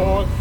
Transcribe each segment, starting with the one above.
course.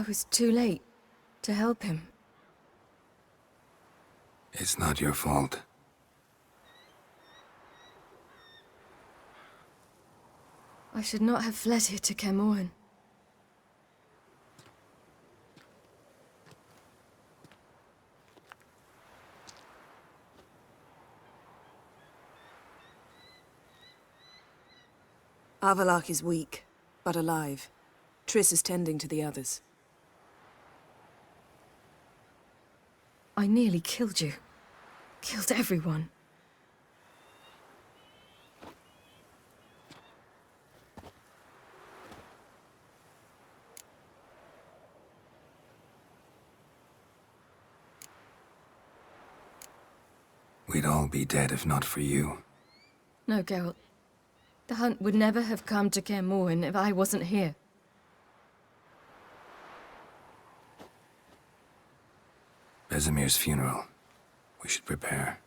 I was too late to help him. It's not your fault. I should not have fled here to Caermorhen. Avallac'h is weak, but alive. Triss is tending to the others. I nearly killed you. Killed everyone. We'd all be dead if not for you. No, Geralt. The hunt would never have come to Caermorhen if I wasn't here. Vesemir's funeral. We should prepare.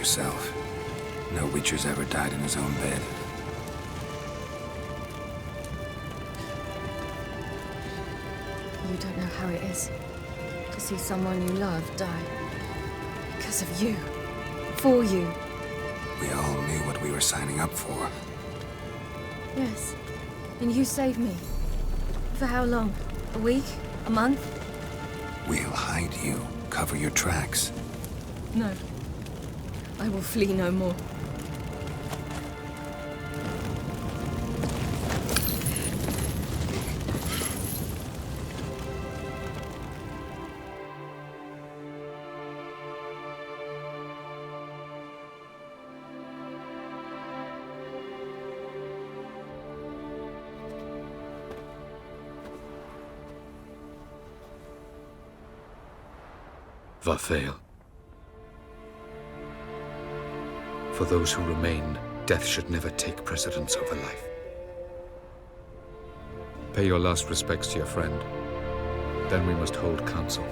yourself. No Witcher's ever died in his own bed. You don't know how it is to see someone you love die. Because of you. For you. We all knew what we were signing up for. Yes. And you saved me. For how long? A week? A month? We'll hide you, cover your tracks. No. I will flee no more. Varfail. For those who remain, death should never take precedence over life. Pay your last respects to your friend. Then we must hold council.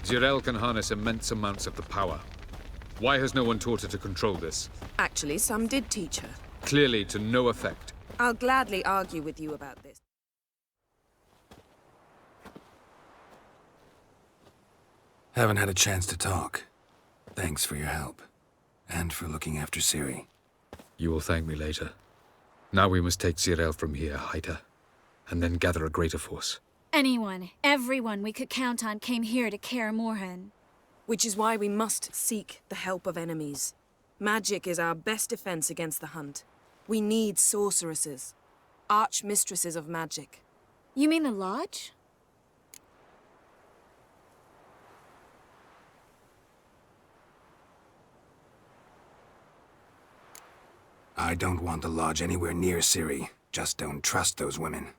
Geralt can harness immense amounts of the power. Why has no one taught her to control this? Actually, some did teach her. Clearly to no effect. I'll gladly argue with you about this. Haven't had a chance to talk. Thanks for your help. And for looking after Ciri. You will thank me later. Now we must take Geralt from here, hide her, and then gather a greater force. Anyone, everyone we could count on came here to Kaer Morhen. Which is why we must seek the help of enemies. Magic is our best defense against the hunt. We need sorceresses. Archmistresses of magic. You mean the Lodge? I don't want the Lodge anywhere near Ciri. Just don't trust those women.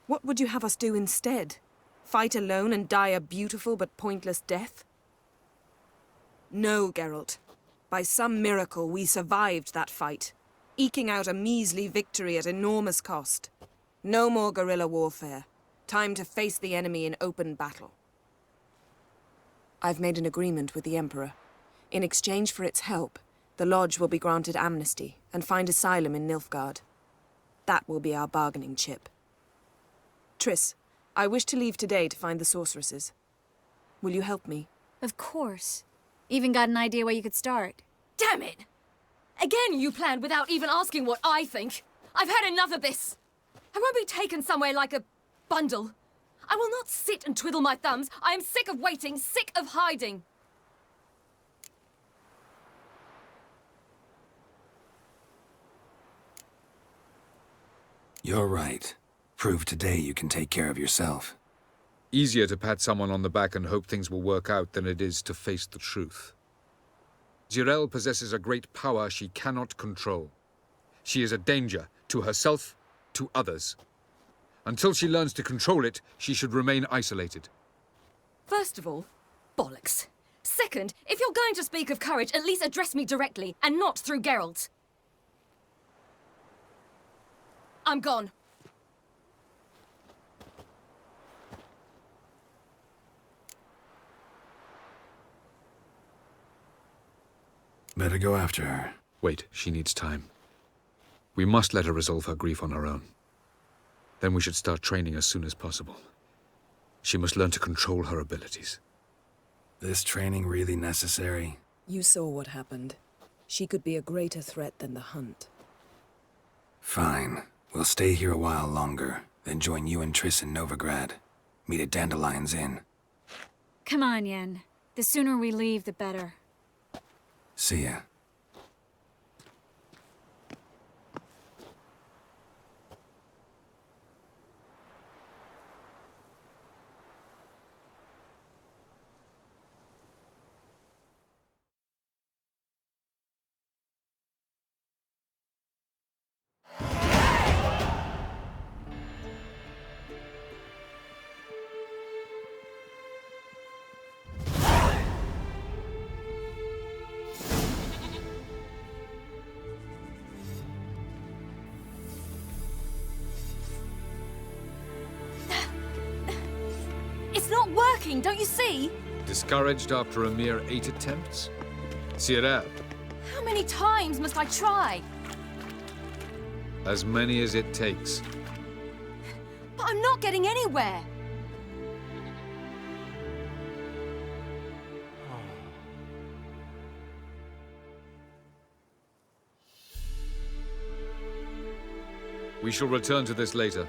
What would you have us do instead? Fight alone and die a beautiful but pointless death? No, Geralt. By some miracle, we survived that fight, eking out a measly victory at enormous cost. No more guerrilla warfare. Time to face the enemy in open battle. I've made an agreement with the Emperor. In exchange for its help, the Lodge will be granted amnesty and find asylum in Nilfgaard. That will be our bargaining chip. Triss, I wish to leave today to find the sorceresses. Will you help me? Of course. Even got an idea where you could start. Damn it! Again you planned without even asking what I think. I've had enough of this. I won't be taken somewhere like a bundle. I will not sit and twiddle my thumbs. I am sick of waiting, sick of hiding. You're right. Prove today you can take care of yourself. Easier to pat someone on the back and hope things will work out than it is to face the truth. Geralt possesses a great power she cannot control. She is a danger to herself, to others. Until she learns to control it, she should remain isolated. First of all, bollocks. Second, if you're going to speak of courage, at least address me directly, and not through Geralt. I'm gone. Better go after her. Wait, she needs time. We must let her resolve her grief on her own. Then we should start training as soon as possible. She must learn to control her abilities. This training really necessary? You saw what happened. She could be a greater threat than the hunt. Fine. We'll stay here a while longer, then join you and Triss in Novigrad. Meet at Dandelion's Inn. Come on, Yen. The sooner we leave, the better. See ya. working, don't you see? Discouraged after a mere 8 attempts? Cyril, How many times must I try? as many as it takes. But I'm not getting anywhere. We shall return to this later.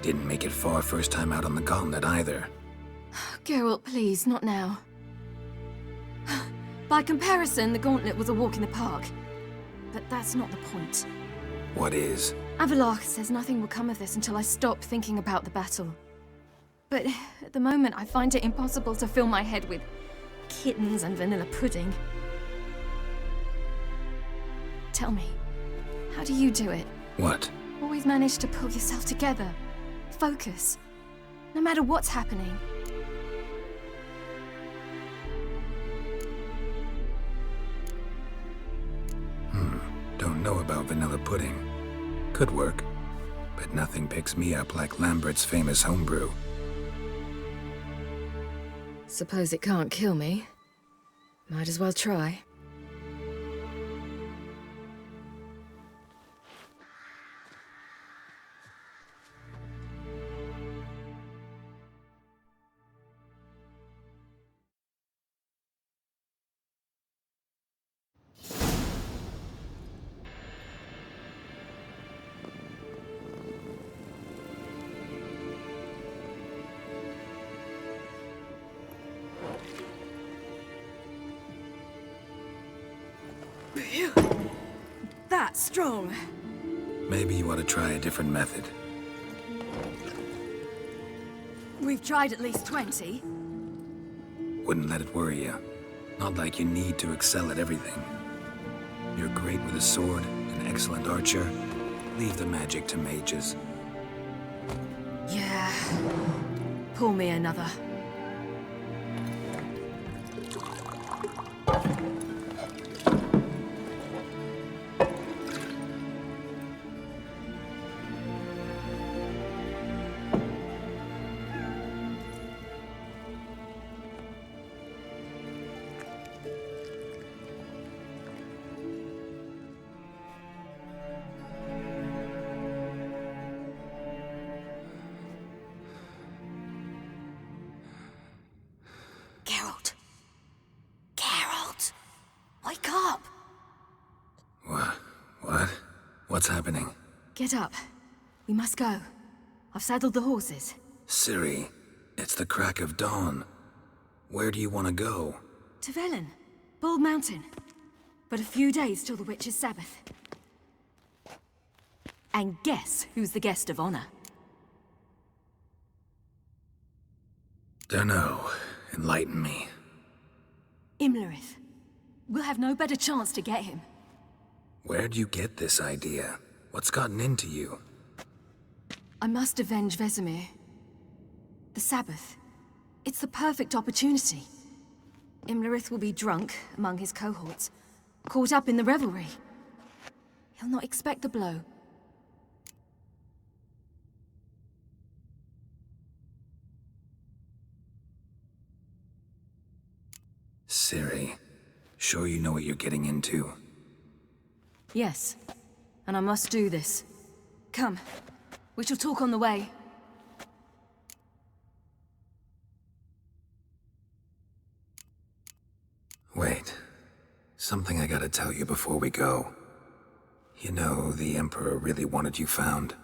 Didn't make it far first time out on the gauntlet either. Geralt, please, not now. By comparison, the gauntlet was a walk in the park. But that's not the point. What is? Avallac'h says nothing will come of this until I stop thinking about the battle. But at the moment, I find it impossible to fill my head with kittens and vanilla pudding. Tell me, how do you do it? What? Always manage to pull yourself together. Focus. No matter what's happening. Don't know about vanilla pudding. Could work. But nothing picks me up like Lambert's famous homebrew. Suppose it can't kill me. Might as well try. That's strong. Maybe you ought to try a different method. We've tried at least 20. Wouldn't let it worry you. Not like you need to excel at everything. You're great with a sword, an excellent archer. Leave the magic to mages. Yeah. Pull me another. Geralt. Geralt! Wake up! What? What's happening? Get up. We must go. I've saddled the horses. Ciri, it's the crack of dawn. Where do you want to go? To Velen. Bald Mountain. But a few days till the Witch's Sabbath. And guess who's the guest of honor? Dunno. Enlighten me. Imlerith. We'll have no better chance to get him. Where'd you get this idea? What's gotten into you? I must avenge Vesemir. The Sabbath. It's the perfect opportunity. Imlerith will be drunk among his cohorts, caught up in the revelry. He'll not expect the blow. Ciri, sure you know what you're getting into? Yes, and I must do this. Come, we shall talk on the way. Wait. Something I gotta tell you before we go. You know, the Emperor really wanted you found.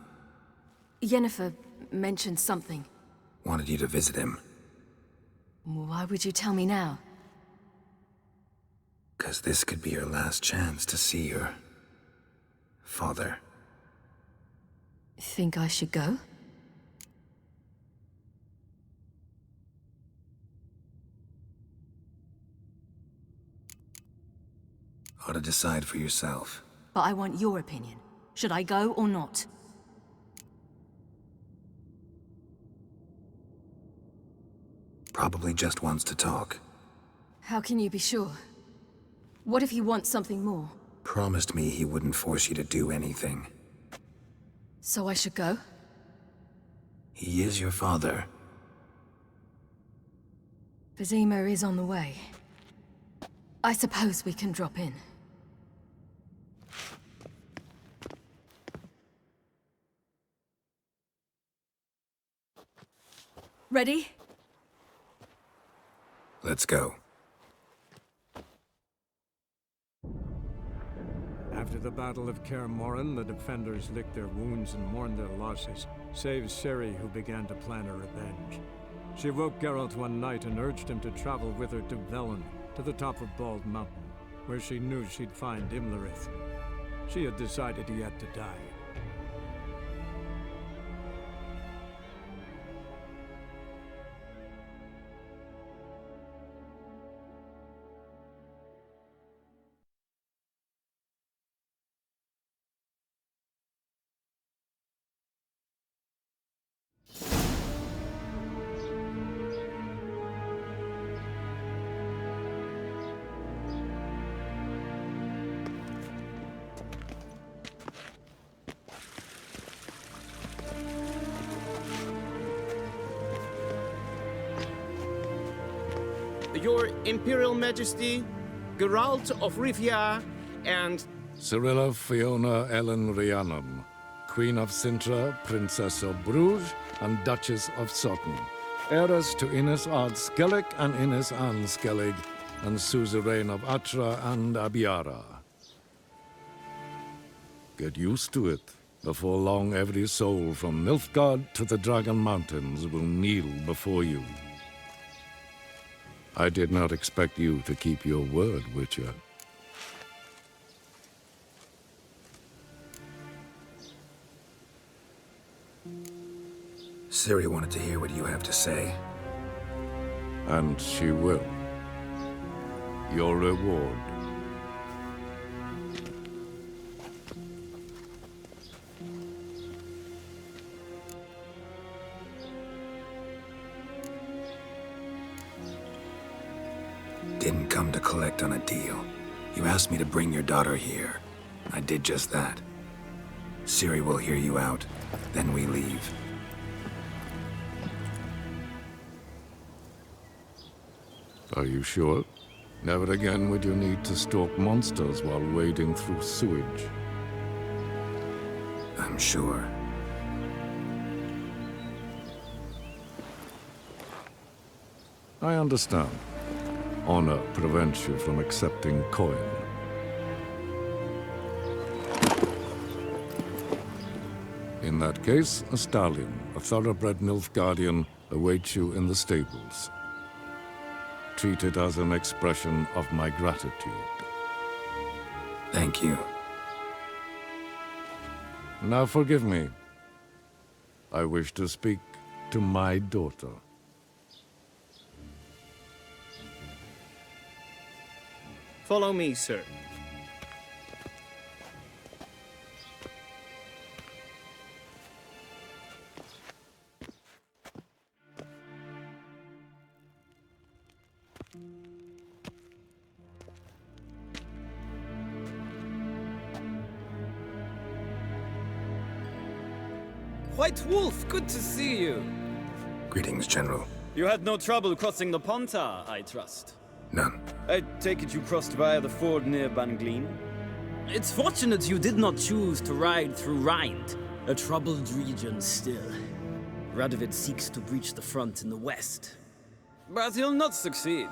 Yennefer mentioned something. Wanted you to visit him. Why would you tell me now? 'Cause this could be your last chance to see your father. Think I should go? Ought to decide for yourself. But I want your opinion. Should I go or not? Probably just wants to talk. How can you be sure? What if he wants something more? Promised me he wouldn't force you to do anything. So I should go? He is your father. Vizima is on the way. I suppose we can drop in. Ready? Let's go. After the Battle of Kaer Morhen, the defenders licked their wounds and mourned their losses, save Ciri, who began to plan her revenge. She woke Geralt one night and urged him to travel with her to Velen, to the top of Bald Mountain, where she knew she'd find Imlerith. She had decided he had to die. Your Imperial Majesty, Geralt of Rivia, and... Cirilla Fiona Ellen Rhiannon, Queen of Sintra, Princess of Bruges, and Duchess of Sutton, heiress to Innes Ard Skellig and Innes Anne Skellig, and suzerain of Atra and Abiara. Get used to it. Before long, every soul from Nilfgaard to the Dragon Mountains will kneel before you. I did not expect you to keep your word, Witcher. Ciri wanted to hear what you have to say. And she will. Your reward. Didn't come to collect on a deal. You asked me to bring your daughter here. I did just that. Ciri will hear you out, then we leave. Are you sure? Never again would you need to stalk monsters while wading through sewage. I'm sure. I understand. Honor prevents you from accepting coin. In that case, a stallion, a thoroughbred Nilfgaardian, awaits you in the stables. Treat it as an expression of my gratitude. Thank you. Now forgive me. I wish to speak to my daughter. Follow me, sir. White Wolf, good to see you. Greetings, General. You had no trouble crossing the Ponta, I trust. None. I take it you crossed via the ford near Banglin? It's fortunate you did not choose to ride through Rind, a troubled region still. Radovid seeks to breach the front in the west. But he'll not succeed.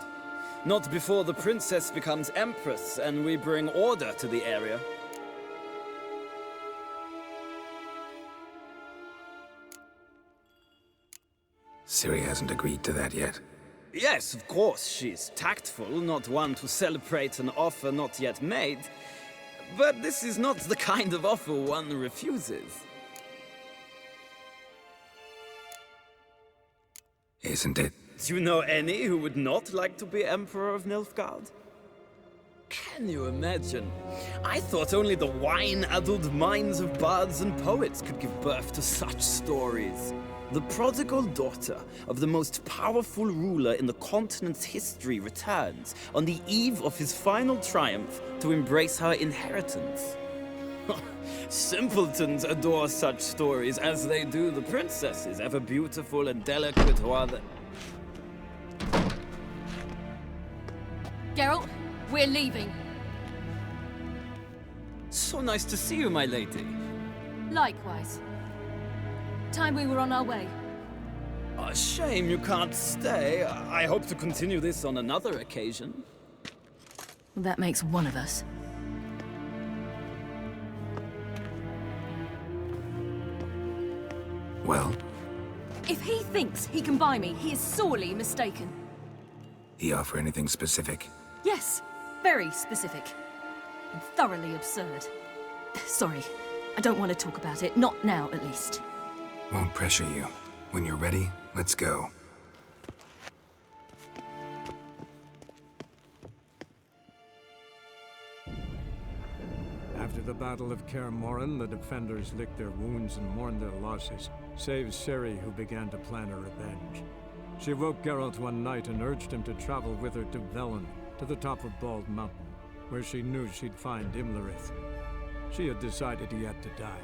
Not before the princess becomes empress and we bring order to the area. Ciri hasn't agreed to that yet. Yes, of course, she's tactful, not one to celebrate an offer not yet made. But this is not the kind of offer one refuses. Isn't it? Do you know any who would not like to be Emperor of Nilfgaard? Can you imagine? I thought only the wine-addled minds of bards and poets could give birth to such stories. The prodigal daughter of the most powerful ruler in the continent's history returns on the eve of his final triumph to embrace her inheritance. Simpletons adore such stories as they do the princesses, ever beautiful and delicate who are the... Geralt, we're leaving. So nice to see you, my lady. Likewise. Time we were on our way. A shame you can't stay. I hope to continue this on another occasion. That makes one of us. Well, If he thinks he can buy me, he is sorely mistaken. he offer anything specific? Yes, very specific. And thoroughly absurd. Sorry, I don't want to talk about it. Not now, at least. Won't pressure you. When you're ready, let's go. After the Battle of Kaer Morhen, the defenders licked their wounds and mourned their losses, save Ciri, who began to plan a revenge. She woke Geralt one night and urged him to travel with her to Velen, to the top of Bald Mountain, where she knew she'd find Imlerith. She had decided he had to die.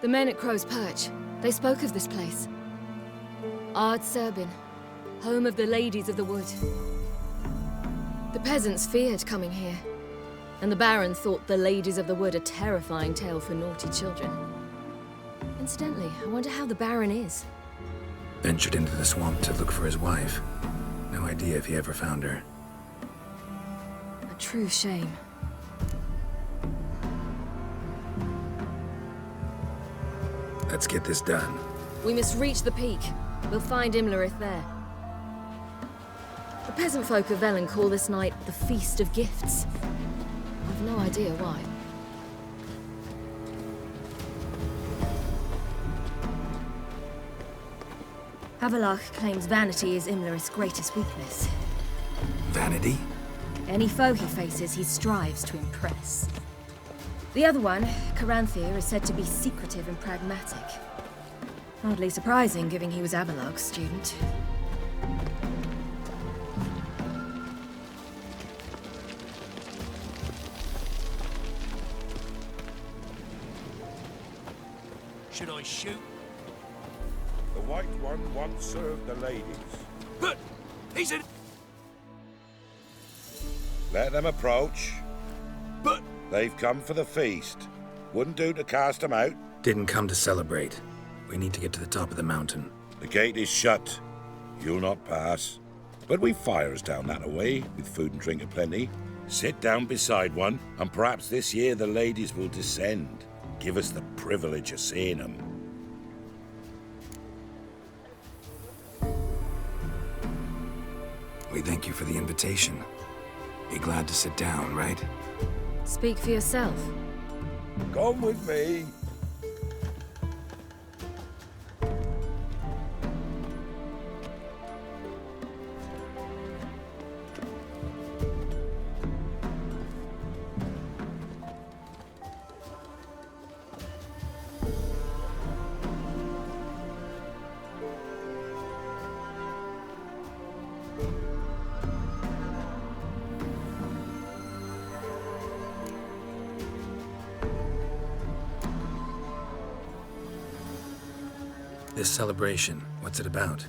The men at Crow's Perch, they spoke of this place. Ard Serbin, home of the Ladies of the Wood. The peasants feared coming here, and the Baron thought the Ladies of the Wood a terrifying tale for naughty children. Incidentally, I wonder how the Baron is. Ventured into the swamp to look for his wife. No idea if he ever found her. A true shame. Let's get this done. We must reach the peak. We'll find Imlerith there. The peasant folk of Velen call this night the Feast of Gifts. I've no idea why. Havelach claims vanity is Imlerith's greatest weakness. Vanity? Any foe he faces, he strives to impress. The other one, Caranthir, is said to be secretive and pragmatic. Hardly surprising, given he was Abelard's student. Should I shoot? The White One once served the ladies. But he's in. Let them approach. But They've come for the feast. Wouldn't do to cast them out. Didn't come to celebrate. We need to get to the top of the mountain. The gate is shut. You'll not pass. But we've fires down that away, with food and drink aplenty. Sit down beside one, and perhaps this year the ladies will descend. Give us the privilege of seeing them. We thank you for the invitation. Be glad to sit down, right? Speak for yourself. Come with me. This celebration, what's it about?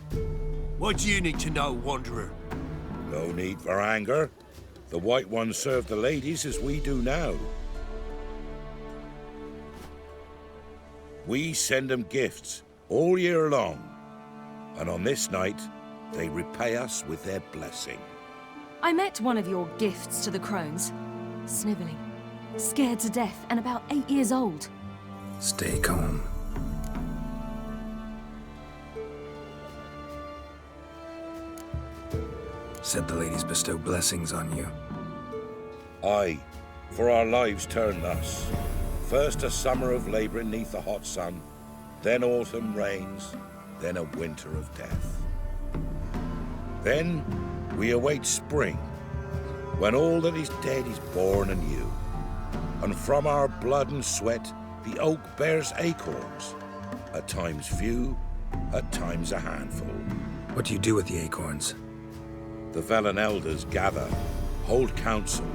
what do you need to know, Wanderer? No need for anger. The White Ones serve the ladies as we do now. We send them gifts all year long, and on this night, they repay us with their blessing. I met one of your gifts to the crones. Snivelling, scared to death, and about 8 years old. Stay calm. Said the ladies bestow blessings on you. Aye, for our lives turn thus. First a summer of labouring neath the hot sun, then autumn rains, then a winter of death. Then we await spring, when all that is dead is born anew. And from our blood and sweat the oak bears acorns, at times few, at times a handful. What do you do with the acorns? The Velen elders gather, hold council.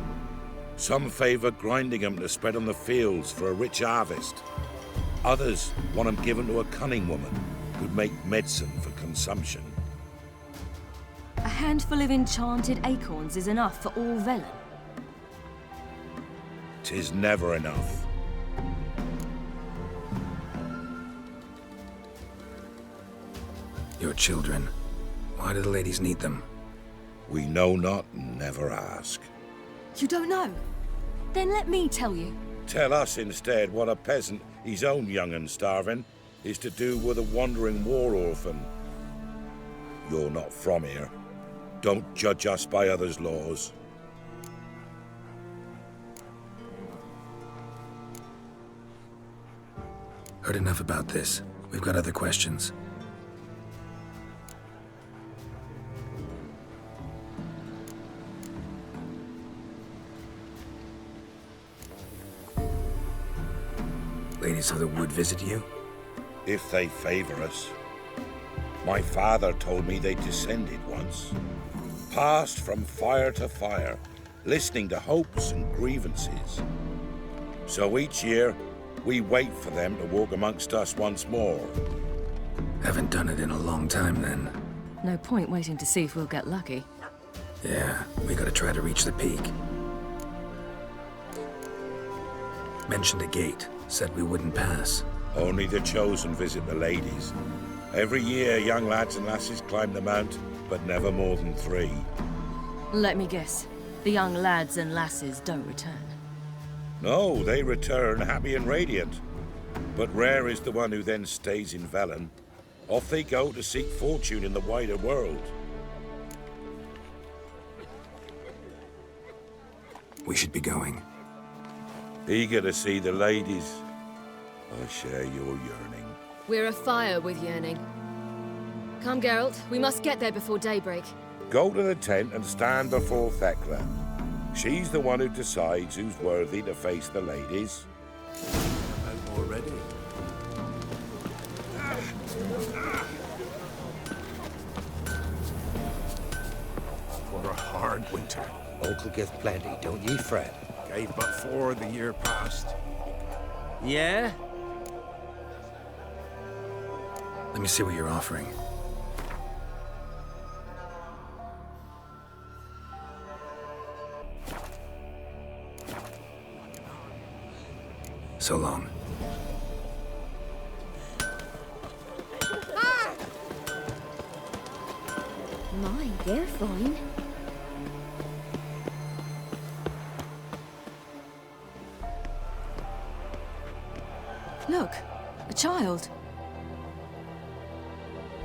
Some favour grinding them to spread on the fields for a rich harvest. Others want them given to a cunning woman who'd make medicine for consumption. A handful of enchanted acorns is enough for all Velen. 'Tis never enough. Your children. Why do the ladies need them? We know not and never ask. You don't know? Then let me tell you. Tell us instead what a peasant, his own young and starving, is to do with a wandering war orphan. You're not from here. Don't judge us by others' laws. Heard enough about this. We've got other questions. Ladies of the Wood visit you? If they favour us. My father told me they descended once. Passed from fire to fire, listening to hopes and grievances. So each year, we wait for them to walk amongst us once more. Haven't done it in a long time, then. No point waiting to see if we'll get lucky. Yeah, we gotta try to reach the peak. Mentioned a gate. Said we wouldn't pass. Only the chosen visit the ladies. Every year, young lads and lasses climb the mount, but never more than 3. Let me guess. The young lads and lasses don't return. No, they return happy and radiant. But rare is the one who then stays in Velen. Off they go to seek fortune in the wider world. We should be going. Eager to see the ladies. I share your yearning. We're afire with yearning. Come, Geralt. We must get there before daybreak. Go to the tent and stand before Thekla. She's the one who decides who's worthy to face the ladies. Out already? For a hard winter. Uncle geth plenty, don't ye fret. Gave but 4 the year past. Yeah? Let me see what you're offering. So long. My, they're fine. Look, a child.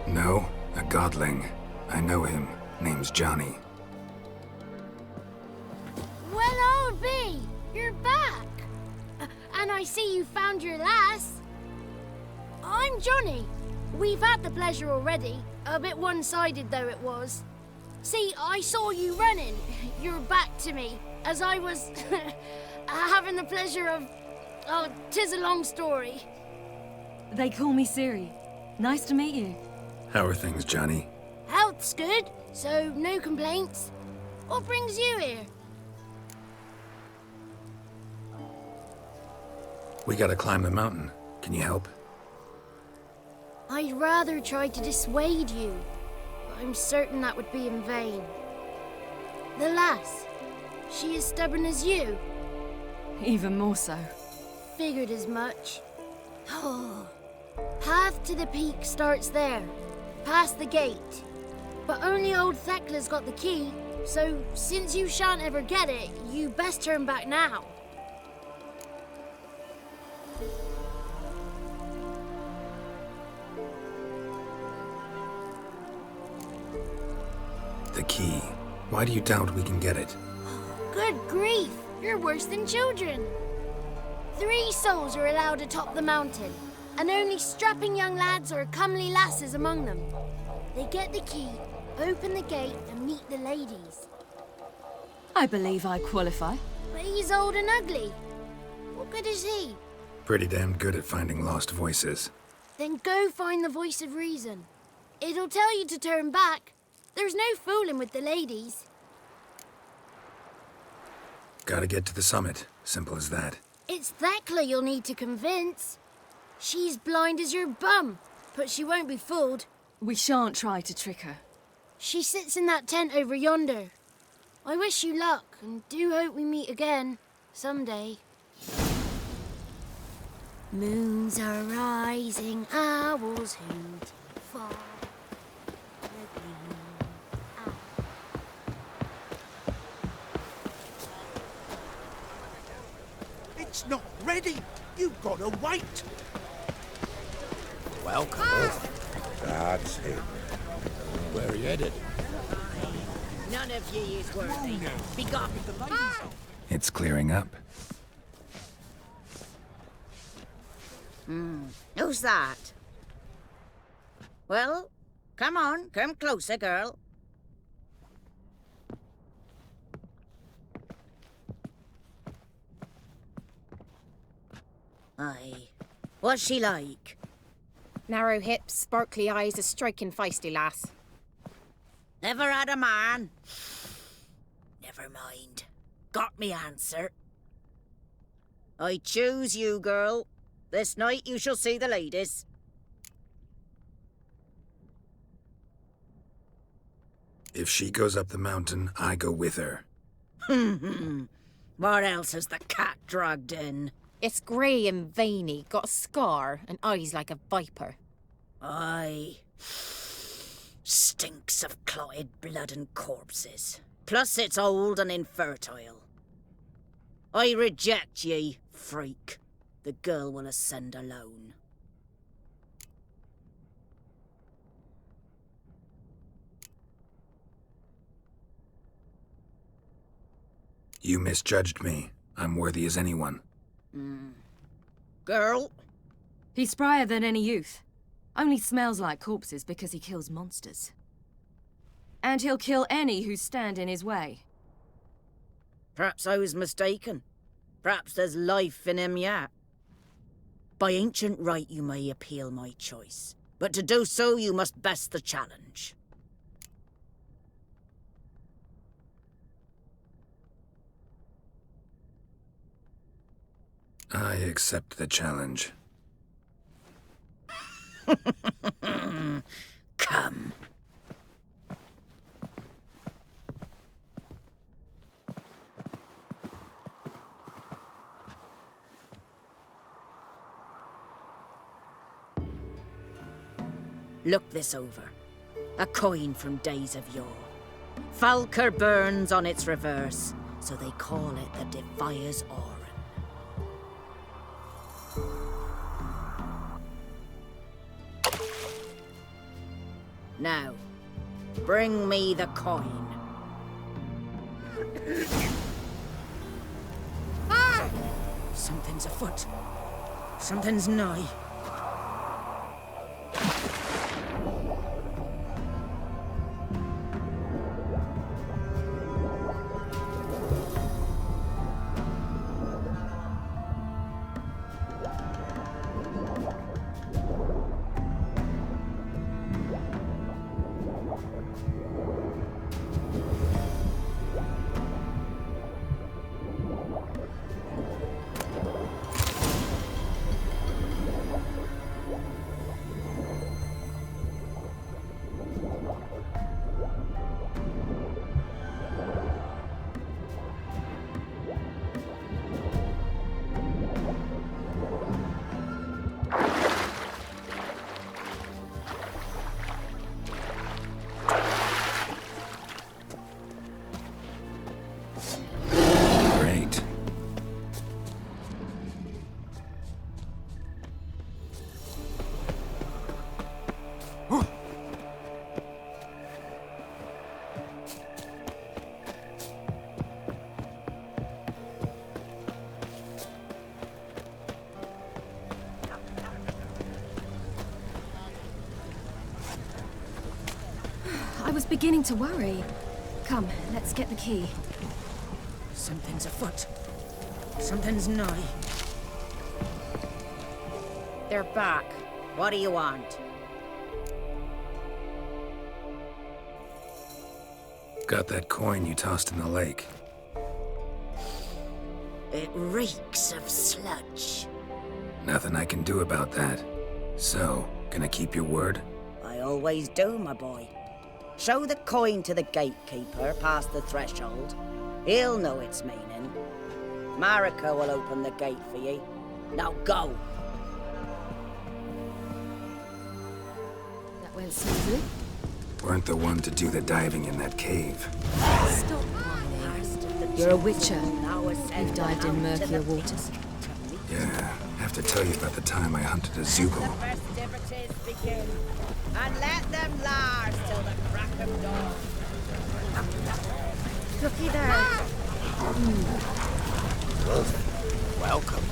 No, a godling. I know him. Name's Johnny. Well, old B, you're back. And I see you found your lass. I'm Johnny. We've had the pleasure already. A bit one-sided though it was. See, I saw you running. Your back to me. As I was having the pleasure of... Oh, 'tis a long story. They call me Ciri. Nice to meet you. How are things, Johnny? Health's good, so no complaints. What brings you here? We gotta climb the mountain. Can you help? I'd rather try to dissuade you, but I'm certain that would be in vain. The lass, She as stubborn as you? Even more so. Figured as much. Path to the peak starts there, past the gate. But only old Thekla's got the key, so since you shan't ever get it, you best turn back now. The key. Why do you doubt we can get it? Good grief, you're worse than children. 3 souls are allowed atop the mountain, and only strapping young lads or comely lasses among them. They get the key, open the gate, and meet the ladies. I believe I qualify. But he's old and ugly. What good is he? Pretty damn good at finding lost voices. Then go find the voice of reason. It'll tell you to turn back. There's no fooling with the ladies. Gotta get to the summit. Simple as that. It's Thekla you'll need to convince. She's blind as your bum, but she won't be fooled. We shan't try to trick her. She sits in that tent over yonder. I wish you luck, and do hope we meet again, someday. Moons are rising, owls hoot, far the gleam. It's not ready. You've got to wait. Welcome. That's him. Where are you headed? None of ye is worthy. Be gone. It's clearing up. Who's that? Well, come on, come closer, girl. Aye. What's she like? Narrow hips, sparkly eyes, a striking feisty lass. Never had a man. Never mind. Got me answer. I choose you, girl. This night you shall see the ladies. If she goes up the mountain, I go with her. What else has the cat dragged in? It's grey and veiny, got a scar, and eyes like a viper. Aye. Stinks of clotted blood and corpses. Plus it's old and infertile. I reject ye, freak. The girl will ascend alone. You misjudged me. I'm worthy as anyone. Girl? He's sprier than any youth. Only smells like corpses because he kills monsters. And he'll kill any who stand in his way. Perhaps I was mistaken. Perhaps there's life in him yet. By ancient right you may appeal my choice, but to do so you must best the challenge. I accept the challenge. Come. Look this over. A coin from days of yore. Falker burns on its reverse, so they call it the Defier's Oran. Now, bring me the coin. Something's afoot. Something's nigh. was beginning to worry. Come, let's get the key. Something's afoot. Something's nigh. They're back. What do you want? Got that coin you tossed in the lake. It reeks of sludge. Nothing I can do about that. So, gonna keep your word? I always do, my boy. Show the coin to the gatekeeper past the threshold. He'll know its meaning. Marika will open the gate for ye. Now go! That went smoothly. Weren't the one to do the diving in that cave. Stop whining. You're a witcher. You've dived in murkier waters. Yeah, have to tell you about the time I hunted a Zoogle. Festivities begin, and let them last till the crack of dawn. Looky there. Welcome.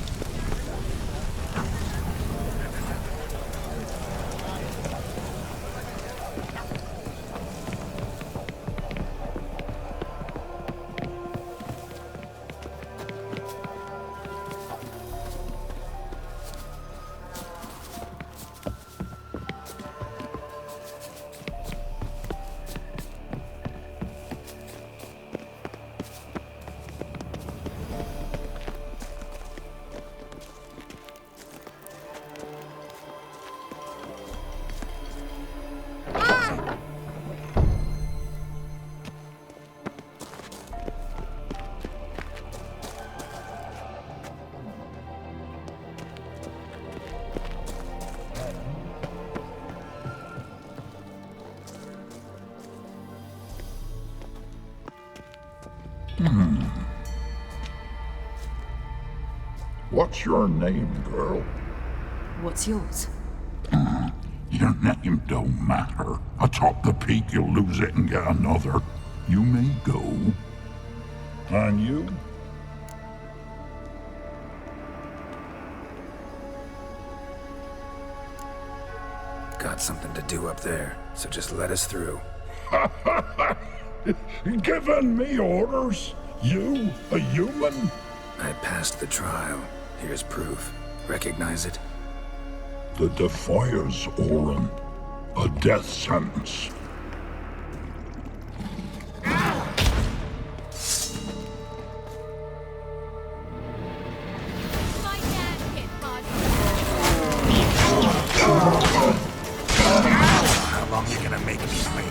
What's your name, girl? What's yours? Your name don't matter. Atop the peak, you'll lose it and get another. You may go. And you? Got something to do up there, so just let us through. Giving me orders? You, a human? I passed the trial. Here's proof. Recognize it? The Defier's Orin. A death sentence. How long you gonna make me wait?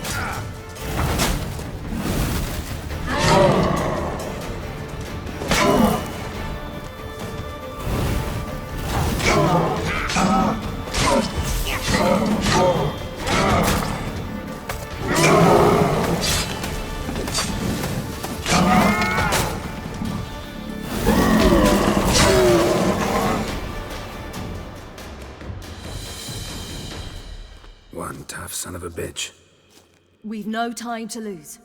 One tough son of a bitch. We've no time to lose.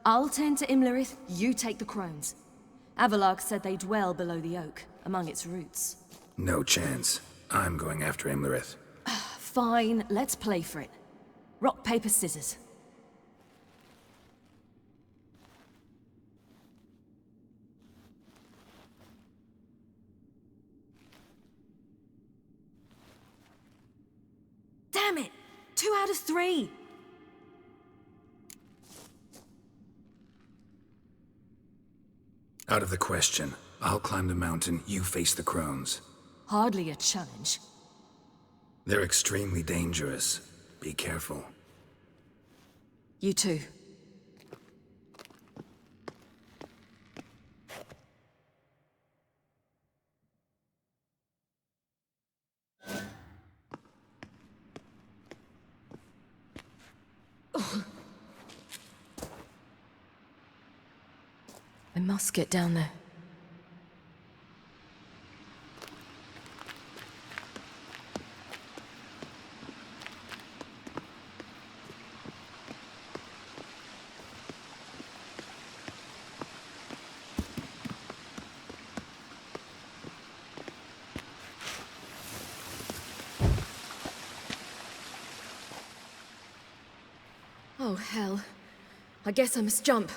I'll tend to Imlerith, you take the crones. Avalark said they dwell below the oak, among its roots. No chance. I'm going after Imlerith. Fine, let's play for it. Rock, paper, scissors. Damn it! 2 out of 3! Out of the question. I'll climb the mountain, you face the crones. Hardly a challenge. They're extremely dangerous. Be careful. You too. I must get down there. Oh, hell. I guess I must jump.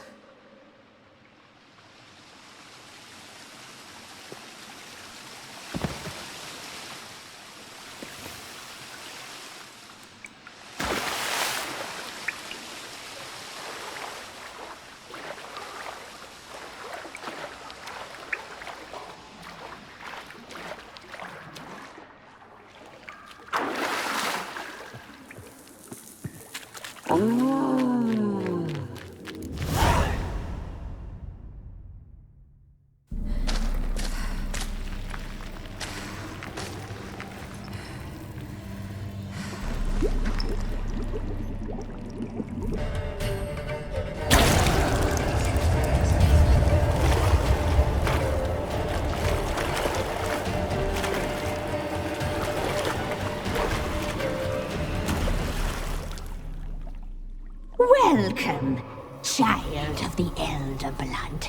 Welcome, child of the Elder Blood.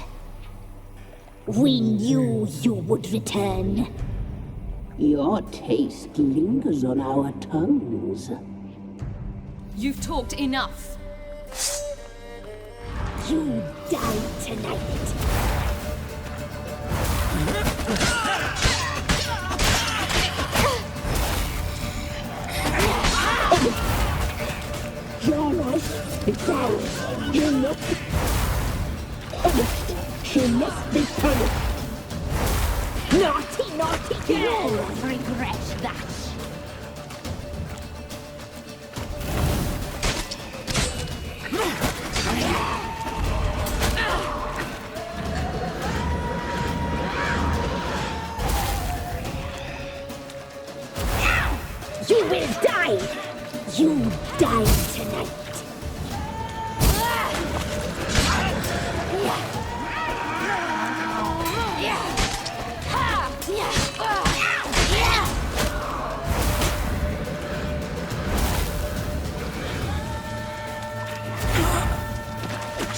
We knew you would return. Your taste lingers on our tongues. You've talked enough. You die tonight. Your life is ours. You must be punished. You must be punished. Naughty, naughty girl! You'll regret that. You will die! You die tonight!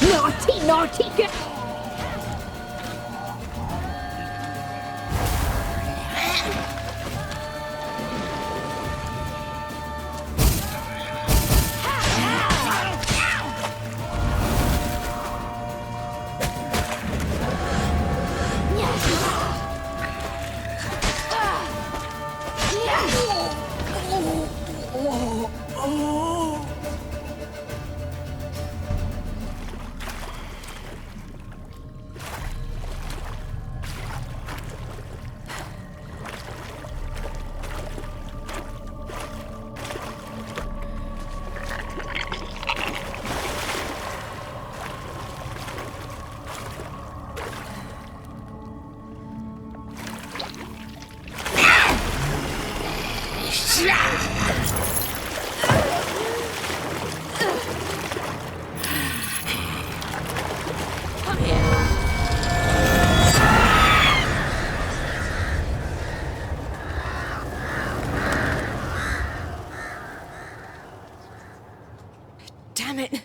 Naughty, naughty girl! Damn it!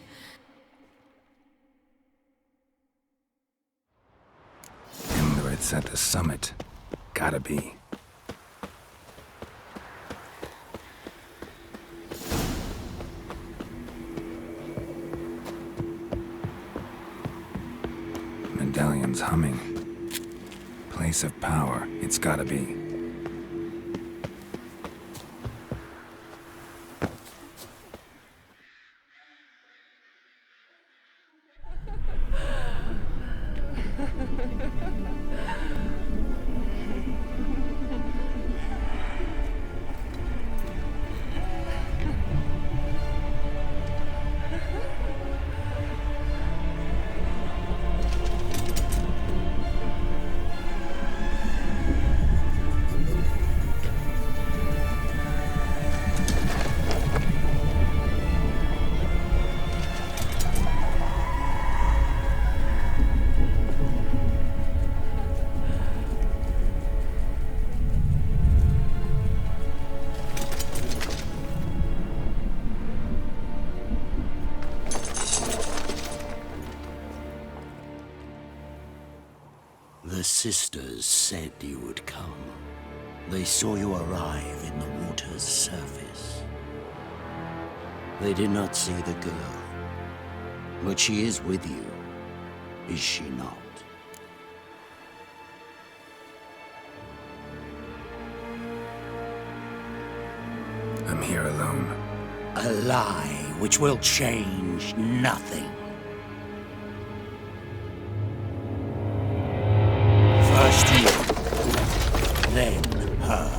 Remember, it's at the summit. Gotta be. Medallion's humming. Place of power. It's gotta be. The sisters said you would come. They saw you arrive in the water's surface. They did not see the girl. But she is with you, is she not? I'm here alone. A lie which will change nothing. First you, then her.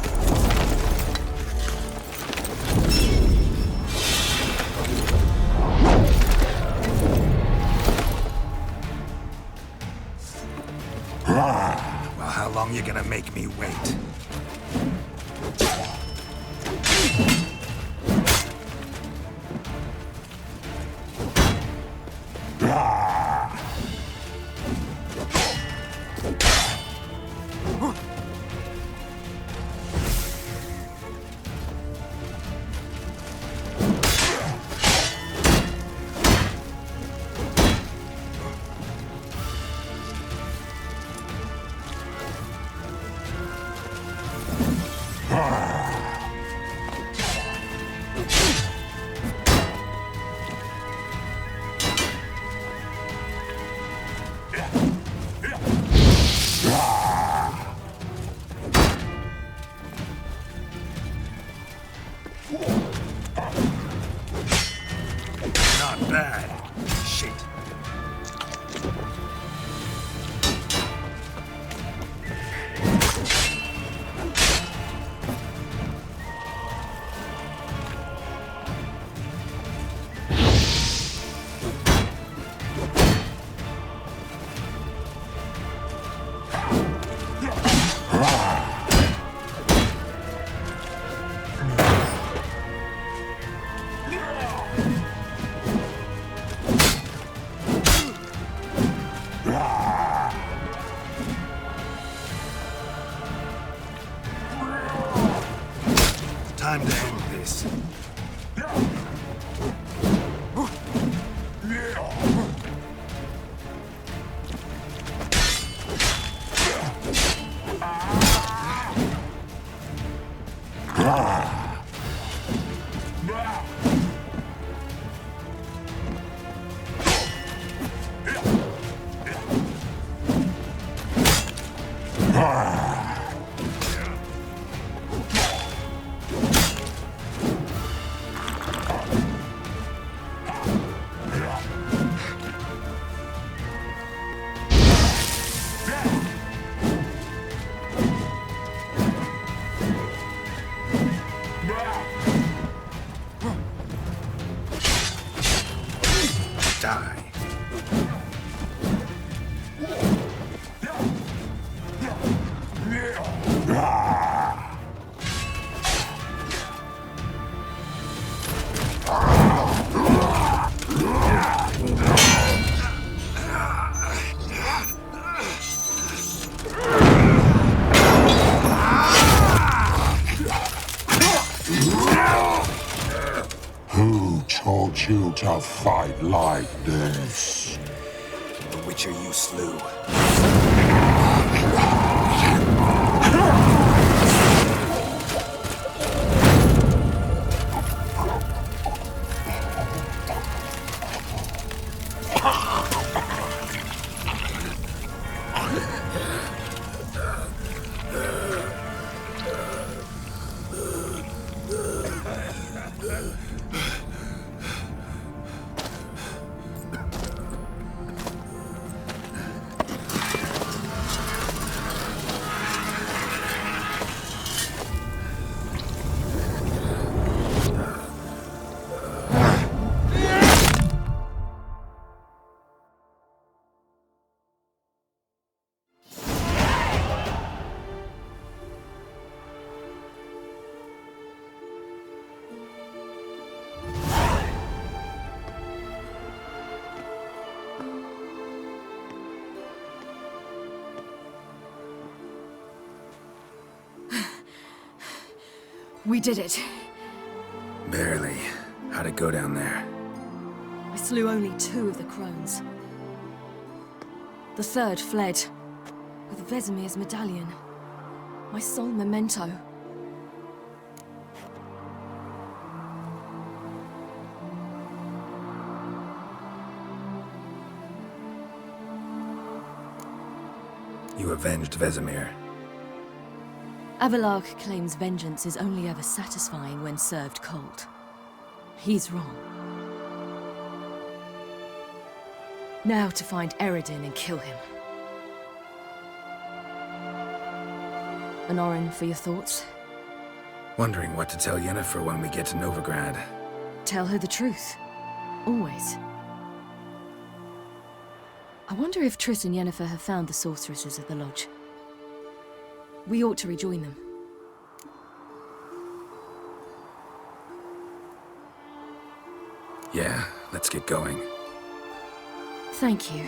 Well, how long you gonna make me wait? Not bad. Shit. Time to end this. Who taught you to fight like this? The Witcher you slew. We did it. Barely. How'd it go down there? I slew only 2 of the crones. The 3rd fled, with Vesemir's medallion. My sole memento. You avenged Vesemir. Avalark claims vengeance is only ever satisfying when served cold. He's wrong. Now to find Eredin and kill him. Honorin, for your thoughts? Wondering what to tell Yennefer when we get to Novigrad. Tell her the truth. Always. I wonder if Triss and Yennefer have found the sorceresses of the Lodge. We ought to rejoin them. Yeah, let's get going. Thank you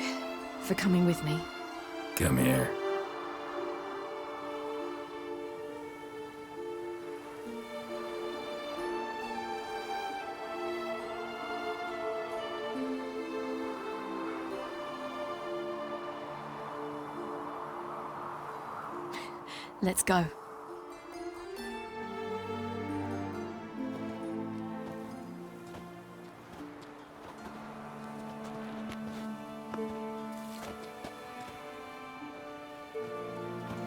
for coming with me. Come here. Let's go.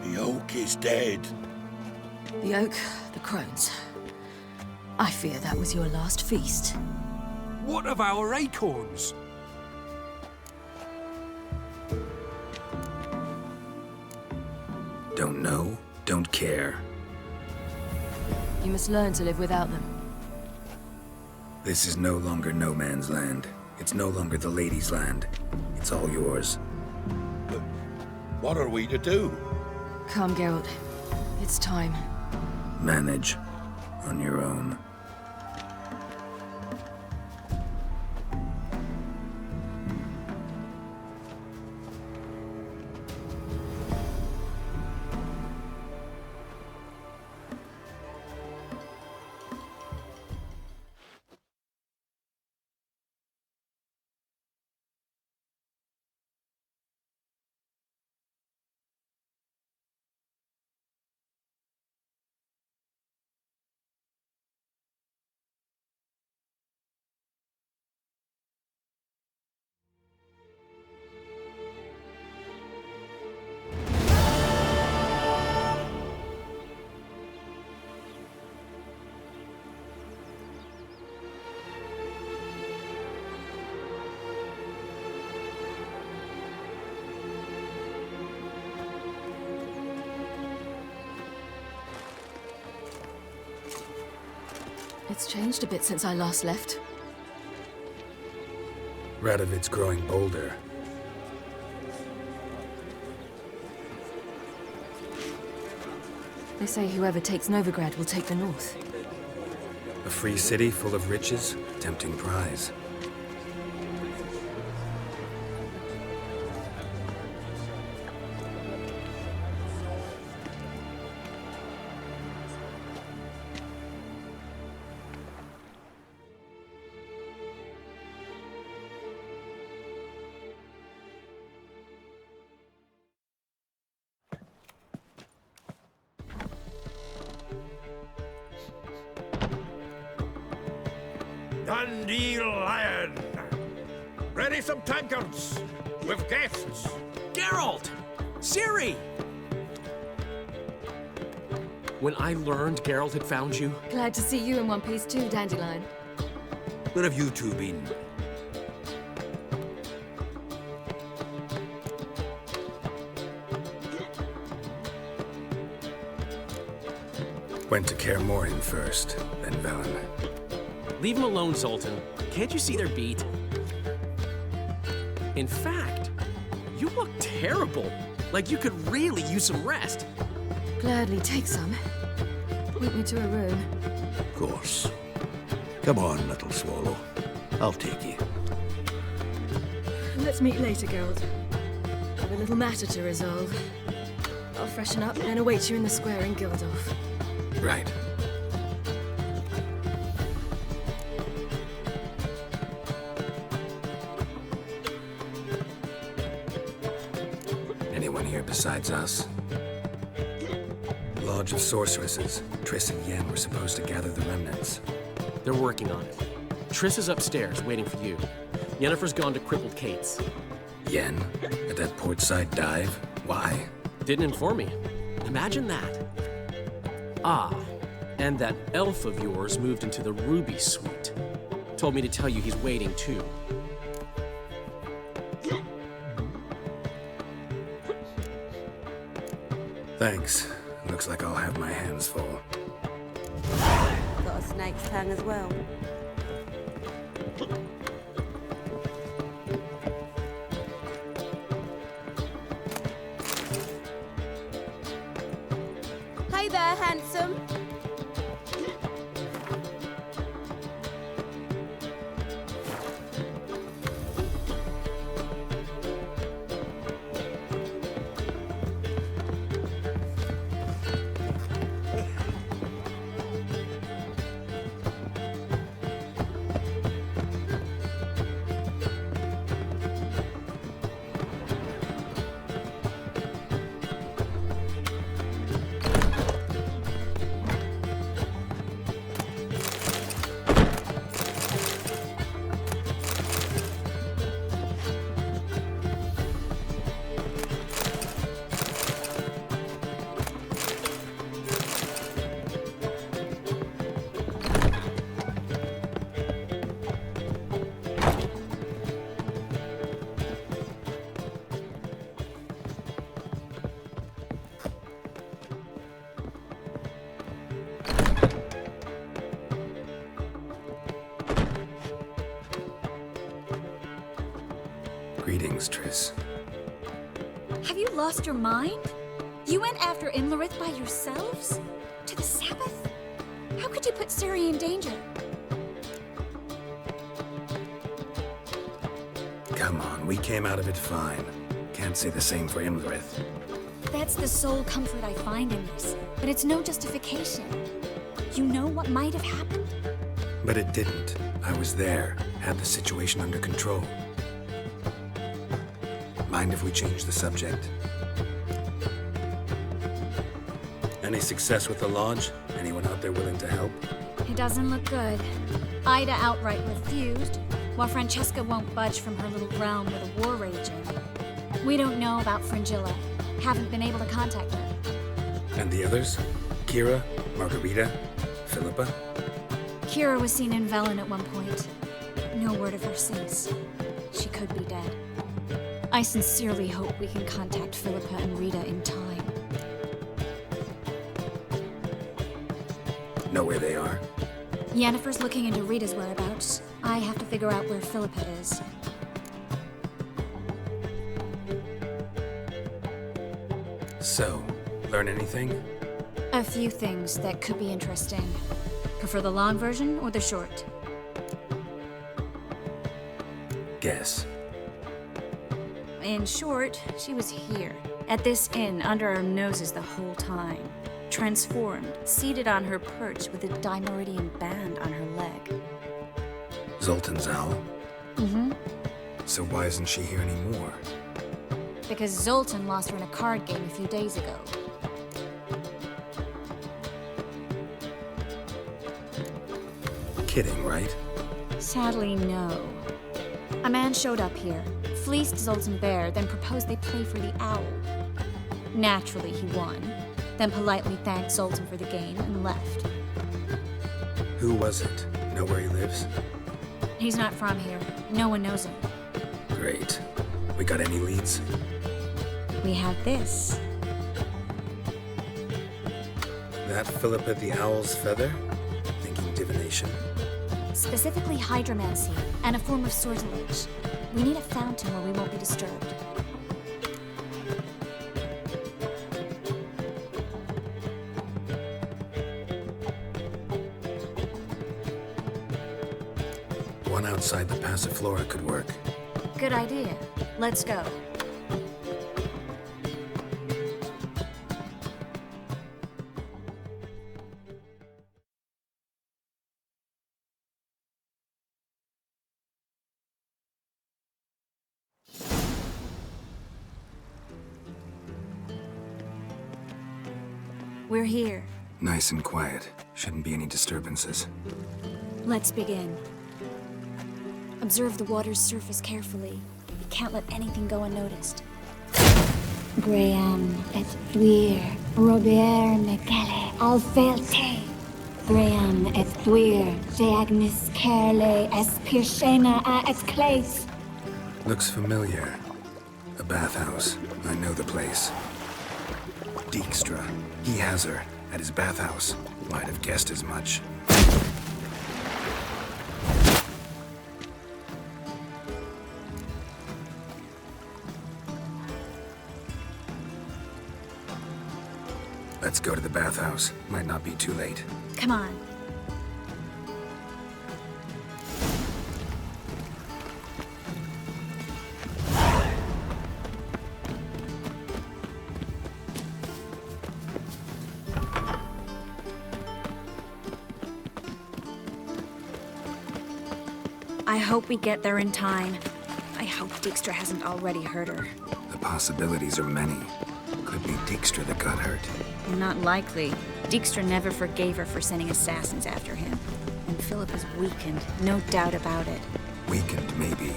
The oak is dead. The oak, the crones. I fear that was your last feast. What of our acorns? Don't know, don't care. You must learn to live without them. This is no longer no man's land. It's no longer the lady's land. It's all yours. But what are we to do? Come, Geralt. It's time. Manage on your own. It's changed a bit since I last left. Radovid's growing bolder. They say whoever takes Novigrad will take the north. A free city full of riches, tempting prize. Dundee Lion! Ready some tankards with guests! Geralt! Ciri! When I learned Geralt had found you... Glad to see you in one piece too, Dandelion. Where have you two been? Went to Kaer Morhen first, then Velen. Leave them alone, Zoltan. Can't you see they're beat? In fact, you look terrible. Like you could really use some rest. Gladly take some. Point me to a room. Of course. Come on, little swallow. I'll take you. Let's meet later, Geralt. I have a little matter to resolve. I'll freshen up and await you in the square in Gildorf. Right. Anyone here besides us? Lodge of Sorceresses. Triss and Yen were supposed to gather the remnants. They're working on it. Triss is upstairs, waiting for you. Yennefer's gone to Crippled Kate's. Yen? At that portside dive? Why? Didn't inform me. Imagine that. Ah, and that elf of yours moved into the Ruby Suite. Told me to tell you he's waiting too. Thanks. Looks like I'll have my hands full. Got a snake's tongue as well. Hey there, handsome. Greetings, Triss. Have you lost your mind? You went after Imlerith by yourselves? To the Sabbath? How could you put Ciri in danger? Come on, we came out of it fine. Can't say the same for Imlerith. That's the sole comfort I find in this, but it's no justification. You know what might have happened? But it didn't. I was there, had the situation under control. Mind if we change the subject? Any success with the Lodge? Anyone out there willing to help? It doesn't look good. Ida outright refused, while Francesca won't budge from her little realm with a war raging. We don't know about Fringilla. Haven't been able to contact her. And the others? Kira? Margarita? Philippa? Kira was seen in Velen at one point. No word of her since. She could be dead. I sincerely hope we can contact Philippa and Rita in time. Know where they are? Yennefer's looking into Rita's whereabouts. I have to figure out where Philippa is. So, learn anything? A few things that could be interesting. Prefer the long version or the short? Guess. In short, she was here, at this inn, under our noses the whole time. Transformed, seated on her perch with a Dimeridian band on her leg. Zoltan's owl? Mm-hmm. So why isn't she here anymore? Because Zoltan lost her in a card game a few days ago. Kidding, right? Sadly, no. A man showed up here, fleeced Zoltan bare, then proposed they play for the owl. Naturally, he won, then politely thanked Zoltan for the game and left. Who was it? Know where he lives? He's not from here. No one knows him. Great. We got any leads? We have this. That Philippa the Owl's feather? Thinking divination? Specifically hydromancy, and a form of sortilege. We need a fountain where we won't be disturbed. One outside the Passiflora could work. Good idea. Let's go. We're here. Nice and quiet. Shouldn't be any disturbances. Let's begin. Observe the water's surface carefully. We can't let anything go unnoticed. Graham et Thuir, Robert Mekele, Alfelte. Graham et Thuir, de Agnes Kerle, es Pirshena a et Clace. Looks familiar. A bathhouse. I know the place. Dijkstra. He has her at his bathhouse. Might have guessed as much. Let's go to the bathhouse. Might not be too late. Come on. I hope we get there in time. I hope Dijkstra hasn't already hurt her. The possibilities are many. Could be Dijkstra that got hurt. Not likely. Dijkstra never forgave her for sending assassins after him. And Philip is weakened, no doubt about it. Weakened, maybe,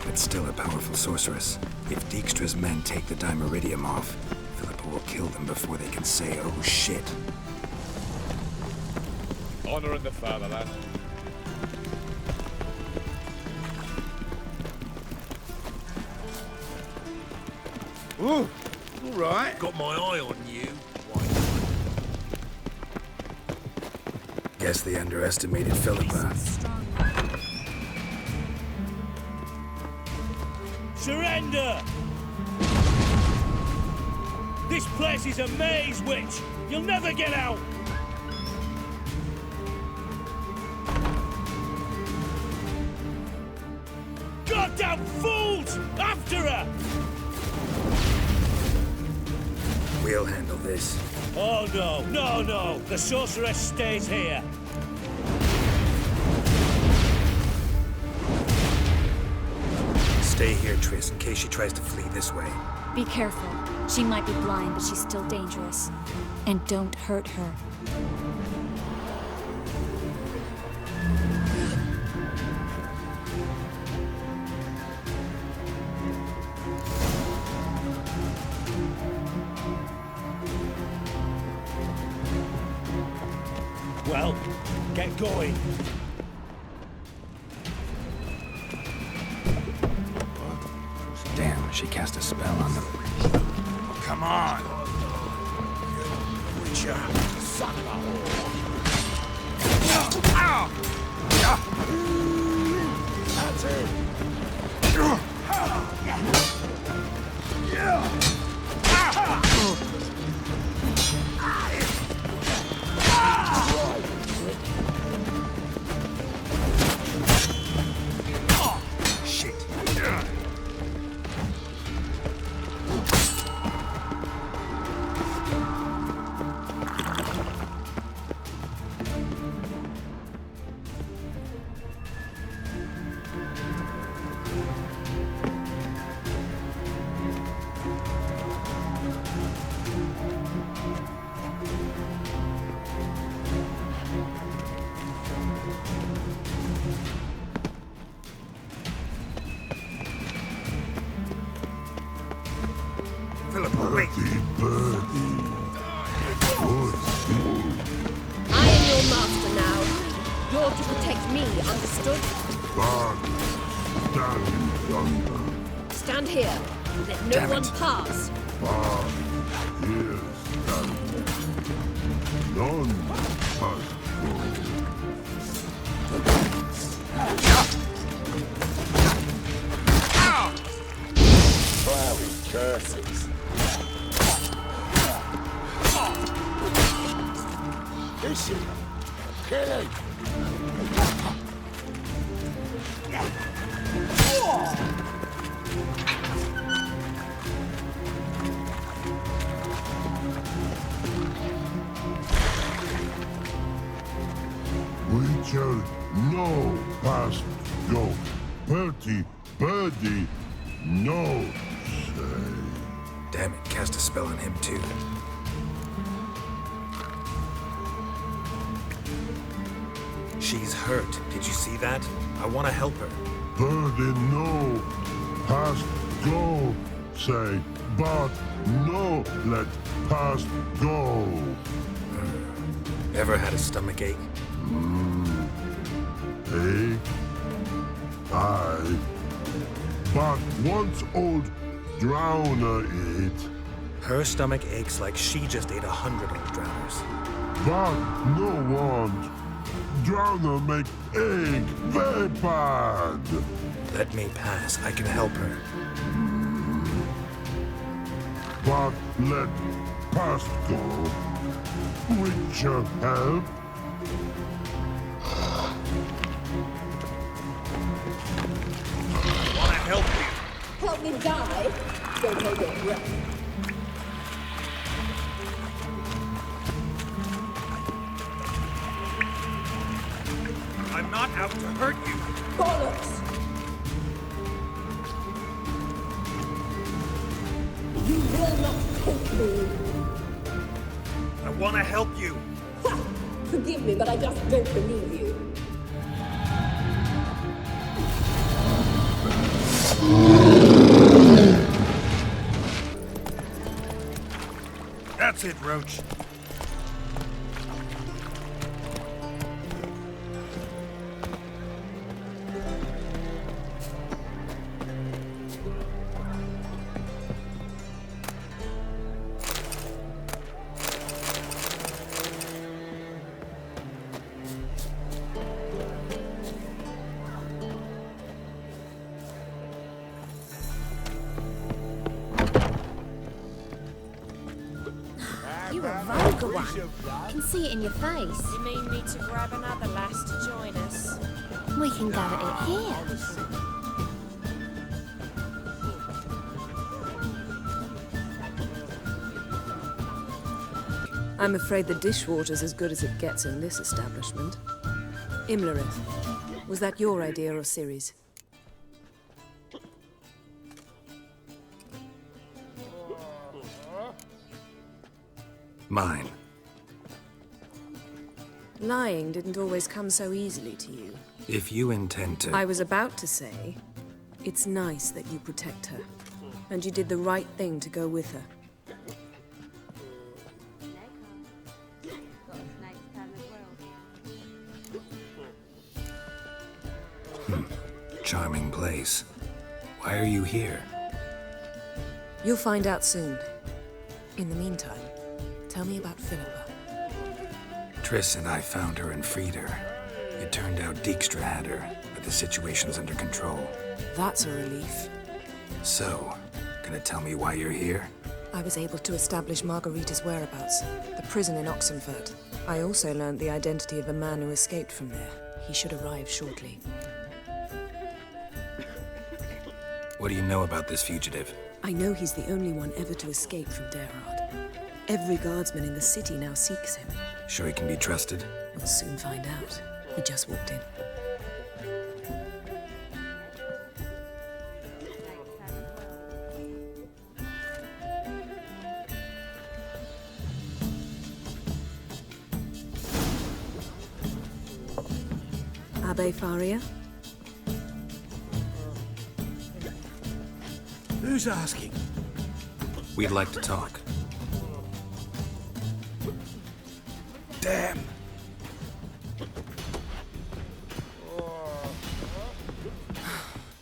but still a powerful sorceress. If Dijkstra's men take the Dimeridium off, Philippa will kill them before they can say, oh shit. Honor in the fatherland. Ooh, all right. Got my eye on you. Guess they underestimated Philippa. Surrender! This place is a maze, witch! You'll never get out! Goddamn fools! After her! We'll handle this. Oh no, no, no! The sorceress stays here! Stay here, Triss, in case she tries to flee this way. Be careful. She might be blind, but she's still dangerous. And don't hurt her. Well, get going. Damn, she cast a spell on them. Come on. Witcher, son of That's it. To protect me, understood? Stand here. Let no one pass. None Cloudy curses. This is killing. Witcher, no past go. Bertie, birdie, no say. Damn it, cast a spell on him too. She's hurt. Did you see that? I want to help her. Birdie, no past go. say, but no let past go. Ever had a stomach ache? Ache? Aye. But once old Drowner ate. Her stomach aches like she just ate 100 old drowners. But no want. Drowner make ache very bad. Let me pass. I can help her. But let past go. With your help. Wanna help you? Help me die? Don't hold your breath. I'm not out to hurt you. Bollocks! You will not take me! I wanna help you. Ha! Forgive me, but I just don't believe you. That's it, Roach. You a vulgar one. Can see it in your face. You mean need to grab another lass to join us? We can go at it here. I'm afraid the dishwater's as good as it gets in this establishment. Imlerith, was that your idea or Ciri's? Mine. Lying didn't always come so easily to you. If you intend to... I was about to say, it's nice that you protect her. And you did the right thing to go with her. Charming place. Why are you here? You'll find out soon. In the meantime, tell me about Philippa. Triss and I found her and freed her. It turned out Dijkstra had her, but the situation's under control. That's a relief. So, gonna tell me why you're here? I was able to establish Margarita's whereabouts, the prison in Oxenfurt. I also learned the identity of a man who escaped from there. He should arrive shortly. What do you know about this fugitive? I know he's the only one ever to escape from Geralt. Every guardsman in the city now seeks him. Sure he can be trusted? We'll soon find out. He just walked in. Abbe Faria? Who's asking? We'd like to talk. Damn.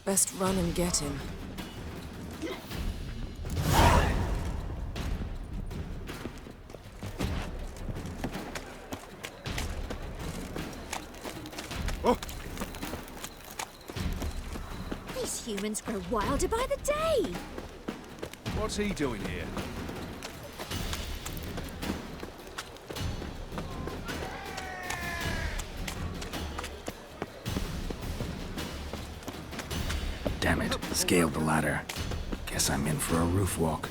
Best run and get him. These humans grow wilder by the day. What's he doing here? Damn it, scaled the ladder. Guess I'm in for a roof walk.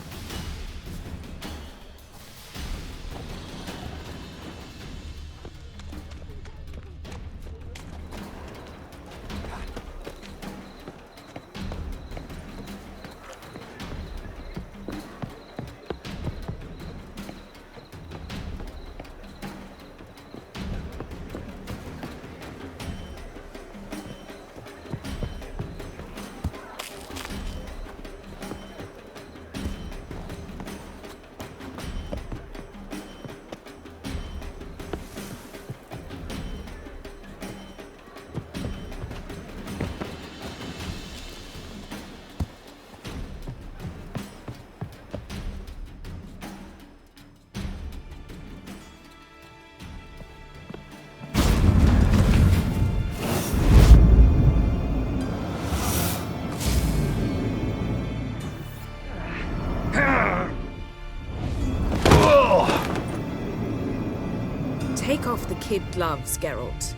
Take off the kid gloves, Geralt.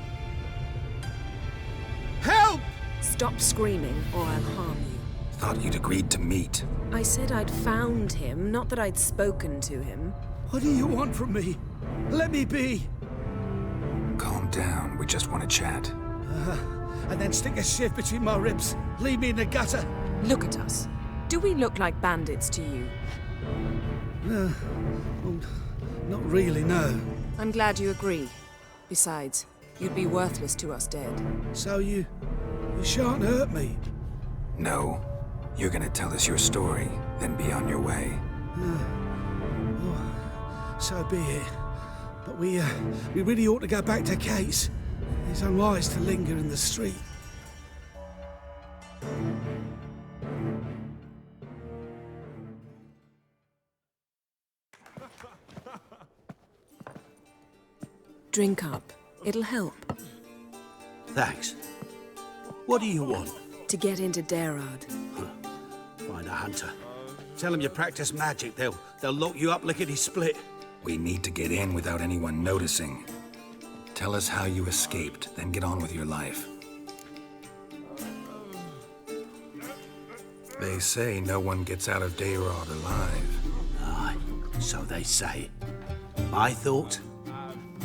Help! Stop screaming, or I'll harm you. Thought you'd agreed to meet. I said I'd found him, not that I'd spoken to him. What do you want from me? Let me be. Calm down, we just want to chat. And then stick a shiv between my ribs. Leave me in the gutter. Look at us. Do we look like bandits to you? No. Well, not really, no. I'm glad you agree. Besides, you'd be worthless to us dead. So you shan't hurt me? No. You're gonna tell us your story, then be on your way. So be it. But we really ought to go back to Kate's. It's unwise to linger in the street. Drink up. It'll help. Thanks. What do you want? To get into Geralt. Find a hunter. Tell them you practice magic. They'll lock you up lickety-split. We need to get in without anyone noticing. Tell us how you escaped, then get on with your life. They say no one gets out of Geralt alive. Aye, so they say. My thought?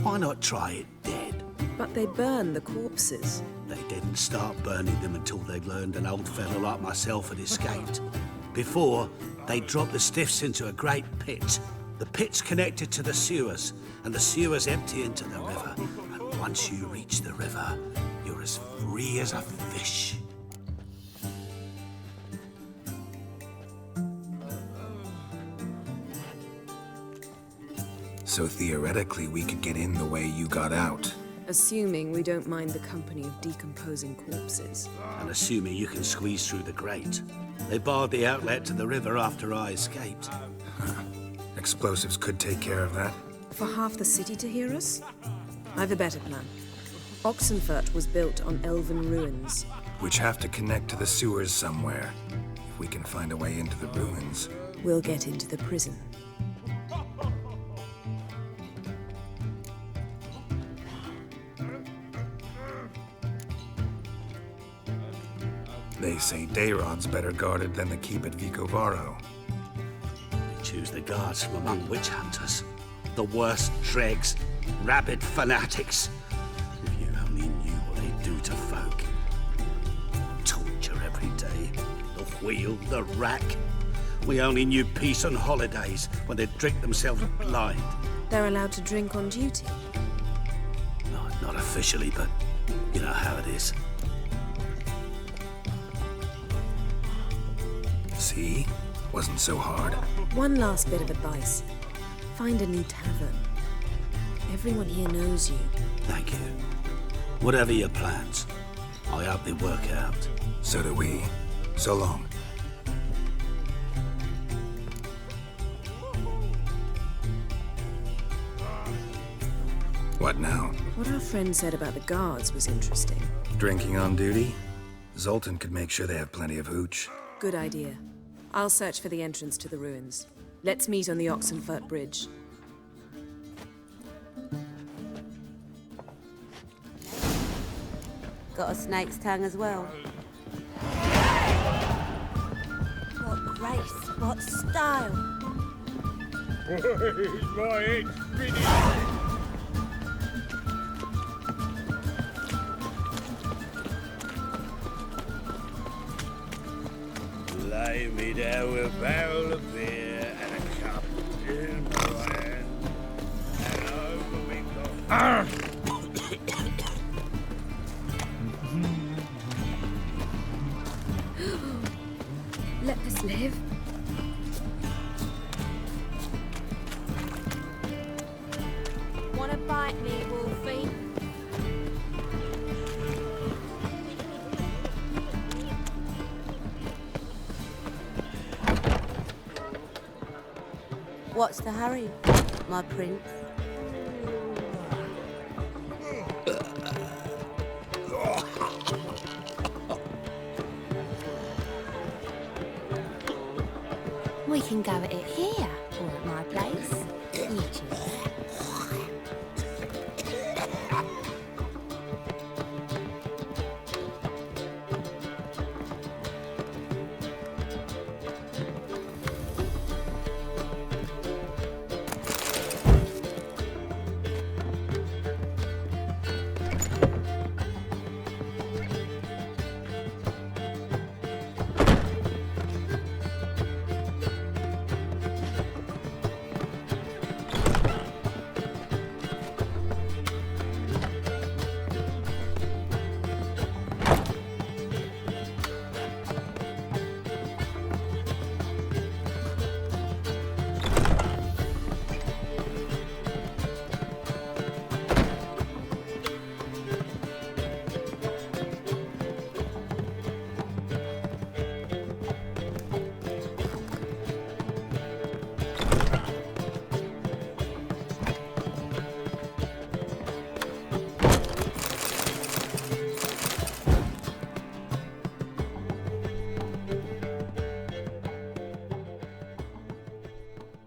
Why not try it dead? But they burn the corpses. They didn't start burning them until they'd learned an old fellow like myself had escaped. Before, they dropped the stiffs into a great pit. The pit's connected to the sewers, and the sewers empty into the river. And once you reach the river, you're as free as a fish. So theoretically, we could get in the way you got out. Assuming we don't mind the company of decomposing corpses. And assuming you can squeeze through the grate. They barred the outlet to the river after I escaped. Explosives could take care of that. For half the city to hear us? I've a better plan. Oxenfurt was built on elven ruins. Which have to connect to the sewers somewhere. If we can find a way into the ruins. We'll get into the prison. They say Dayrot's better guarded than the keep at Vicovaro. They choose the guards from among witch hunters. The worst dregs, rabid fanatics. If you only knew what they do to folk. Torture every day. The wheel, the rack. We only knew peace on holidays when they'd drink themselves blind. They're allowed to drink on duty? Not officially, but you know how it is. See? Wasn't so hard. One last bit of advice. Find a new tavern. Everyone here knows you. Thank you. Whatever your plans, I hope they work out. So do we. So long. What now? What our friend said about the guards was interesting. Drinking on duty? Zoltan could make sure they have plenty of hooch. Good idea. I'll search for the entrance to the ruins. Let's meet on the Oxenfurt Bridge. Got a snake's tongue as well. What grace, what style. My head's spinning. Lay me down with a barrel of beer and a cup in my hand, and over we go. Let us live. Wanna bite me, Wolfie? What's the hurry, my prince? We can go at it here, or at my place. You choose.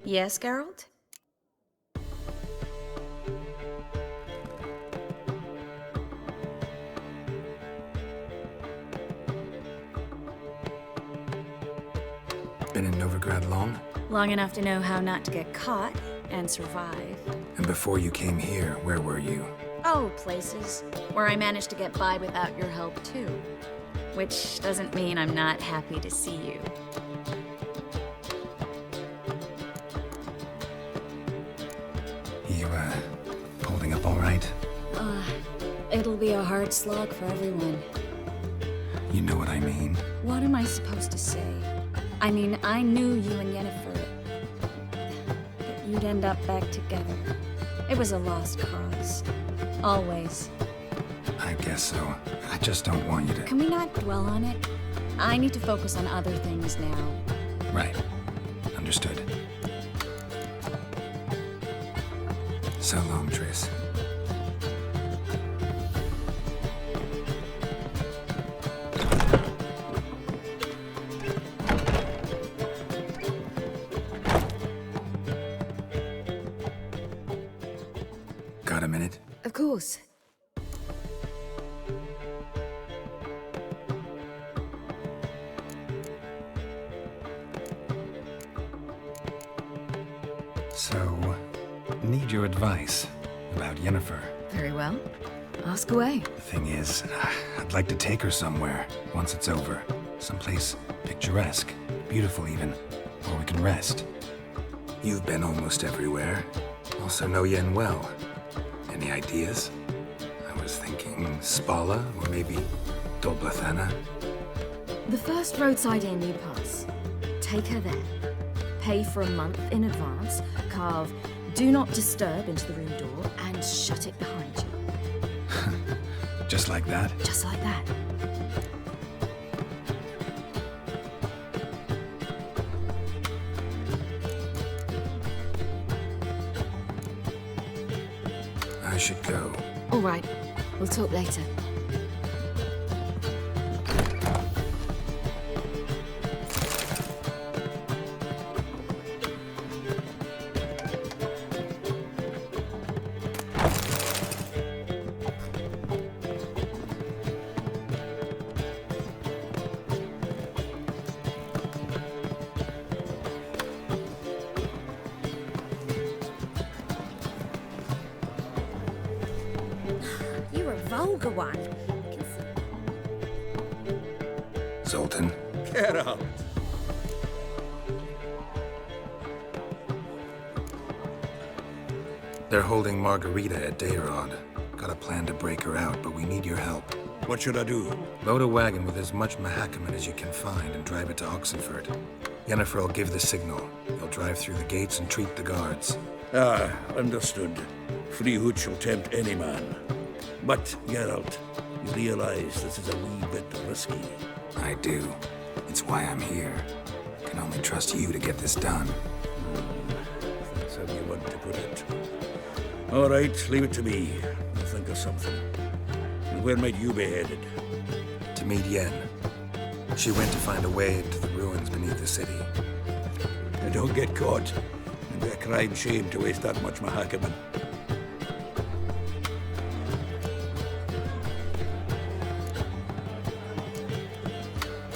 Yes, Geralt? Been in Novigrad long? Long enough to know how not to get caught and survive. And before you came here, where were you? Oh, places where I managed to get by without your help, too. Which doesn't mean I'm not happy to see you. You, holding up all right? It'll be a hard slog for everyone. You know what I mean. What am I supposed to say? I mean, I knew you and Yennefer, that you'd end up back together. It was a lost cause. Always. I guess so. I just don't want you to... Can we not dwell on it? I need to focus on other things now. Right. Understood. So long, Triss. Got a minute? Of course. So, need your advice about Yennefer. Very well. Ask away. The thing is, I'd like to take her somewhere once it's over. Someplace picturesque, beautiful even, where we can rest. You've been almost everywhere. Also know Yen well. Any ideas? I was thinking Spala, or maybe Dolblathana. The first roadside inn you pass. Take her there. Pay for a month in advance, carve "Do Not Disturb" into the room door, and shut it behind you. Just like that? Just like that. I should go. All right. We'll talk later. You're a vulgar one. Zoltan. Geralt. They're holding Margarita at Dayrod. Got a plan to break her out, but we need your help. What should I do? Load a wagon with as much Mahakaman as you can find and drive it to Oxenford. Yennefer will give the signal. They'll drive through the gates and treat the guards. Ah, understood. Free hood shall tempt any man. But, Geralt, you realize this is a wee bit risky. I do. It's why I'm here. Can only trust you to get this done. That's how you want to put it. All right, leave it to me. I'll think of something. And where might you be headed? To meet Yen. She went to find a way into the ruins beneath the city. And don't get caught. It'd be a crime shame to waste that much Mahakaman.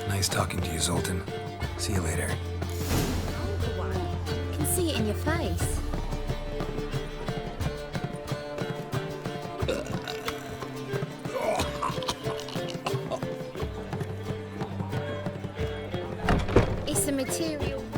Nice talking to you, Zoltan. See you later. I can see it in your face. It's a material world.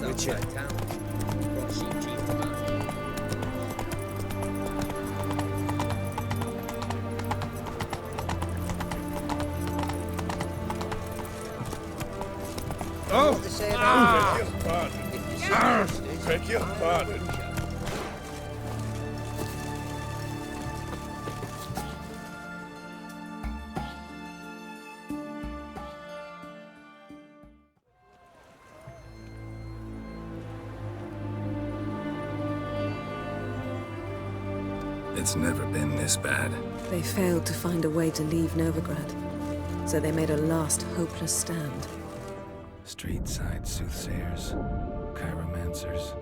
Witcher. Oh! Beg your pardon. Beg your pardon. It's never been this bad. They failed to find a way to leave Novigrad, so they made a last hopeless stand. Street-side soothsayers, chiromancers,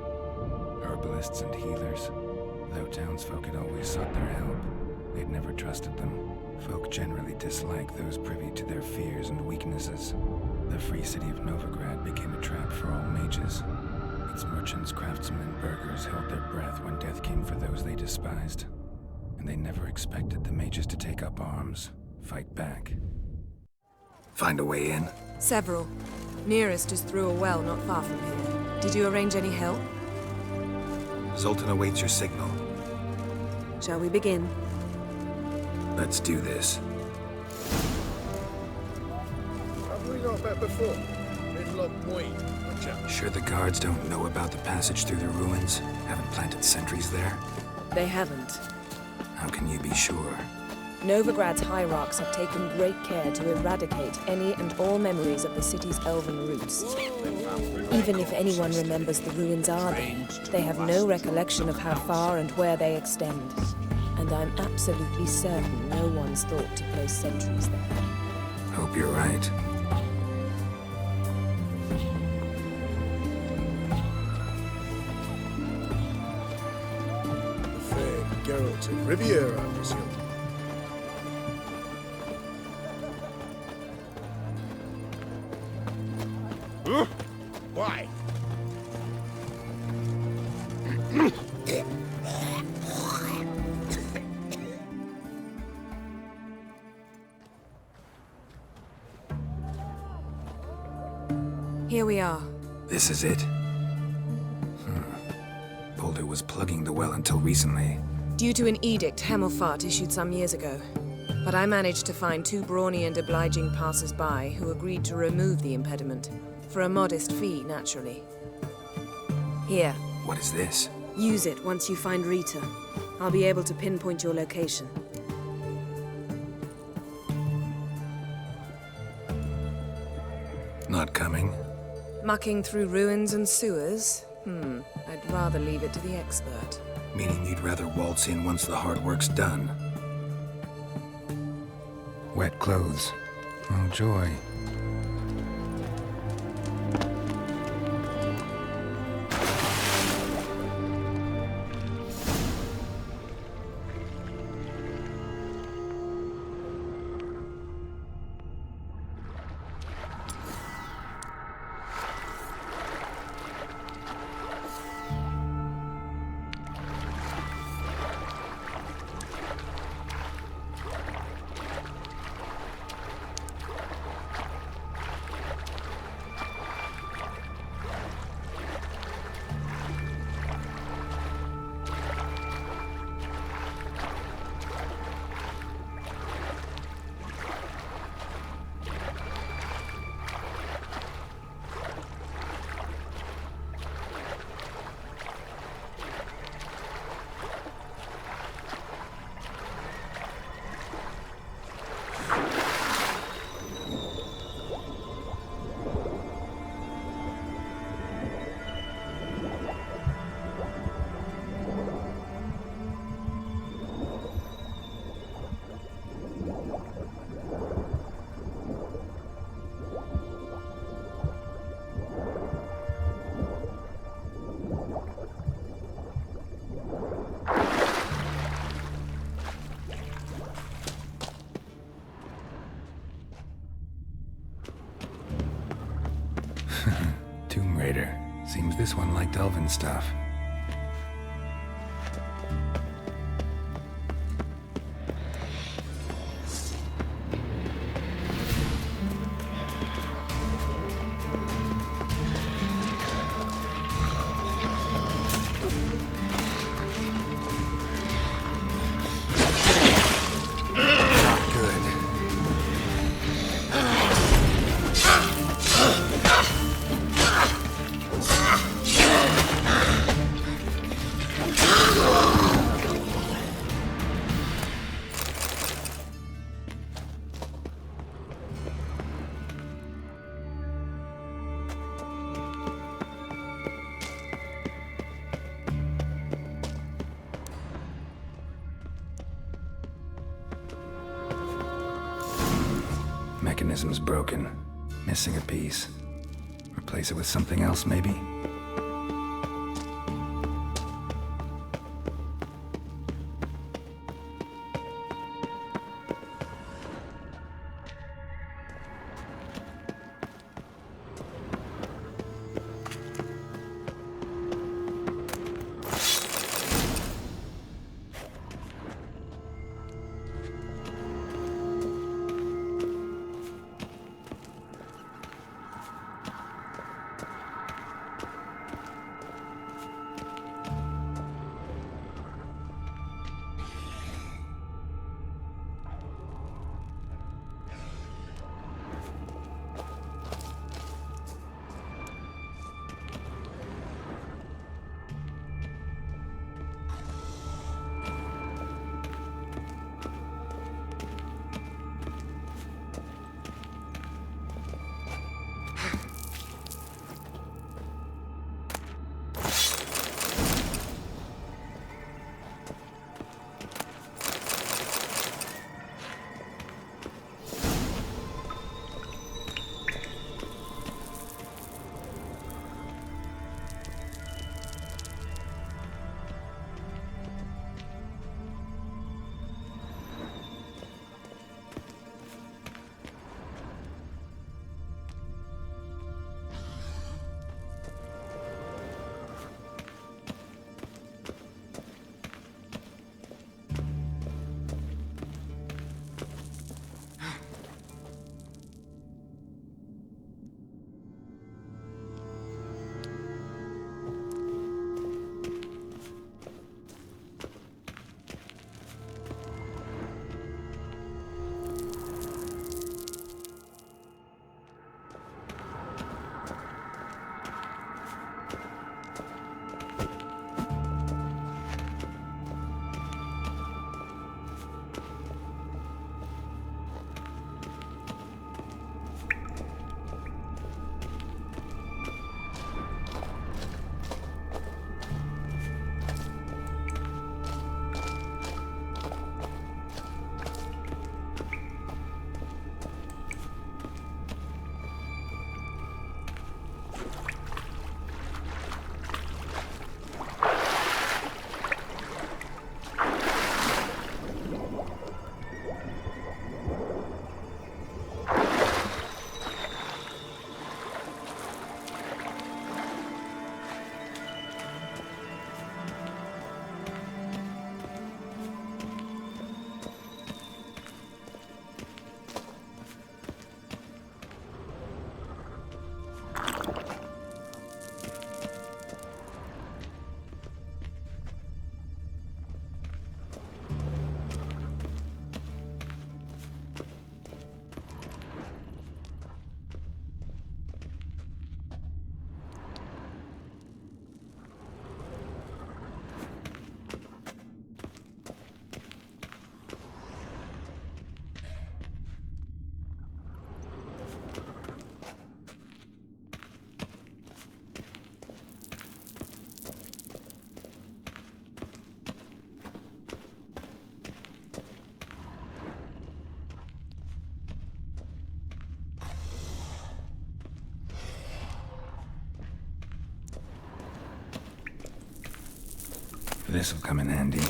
herbalists and healers. Though townsfolk had always sought their help, they'd never trusted them. Folk generally dislike those privy to their fears and weaknesses. The free city of Novigrad became a trap for all mages. Its merchants, craftsmen, and burghers held their breath when death came for those they despised. And they never expected the mages to take up arms, fight back. Find a way in? Several. Nearest is through a well not far from here. Did you arrange any help? Zoltan awaits your signal. Shall we begin? Let's do this. Have we not met before? In Loch Moyne, Sure the guards don't know about the passage through the ruins? Haven't planted sentries there? They haven't. How can you be sure? Novigrad's hierarchs have taken great care to eradicate any and all memories of the city's elven roots. Even if anyone remembers the ruins are there, they have no recollection of how far and where they extend. And I'm absolutely certain no one's thought to place sentries there. Hope you're right. the fair Geralt of Rivia, I presume. Why? Here we are. This is it. Boulder was plugging the well until recently. Due to an edict Hemmelfart issued some years ago. But I managed to find two brawny and obliging passers-by who agreed to remove the impediment. For a modest fee, naturally. Here. What is this? Use it once you find Rita. I'll be able to pinpoint your location. Not coming? Mucking through ruins and sewers? I'd rather leave it to the expert. Meaning you'd rather waltz in once the hard work's done. Wet clothes. Oh, joy. Tomb Raider. Seems this one liked elven stuff. prism's broken. Missing a piece. Replace it with something else, maybe? This'll come in handy.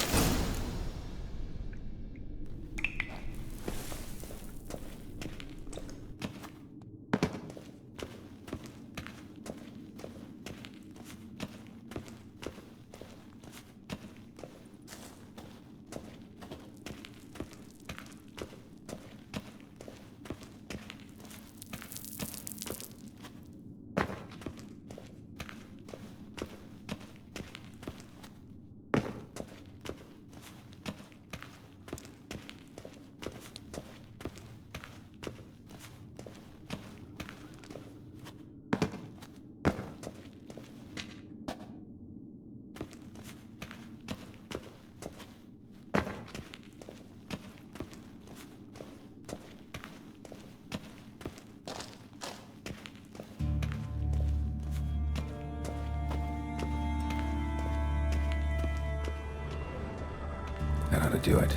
That ought to do it.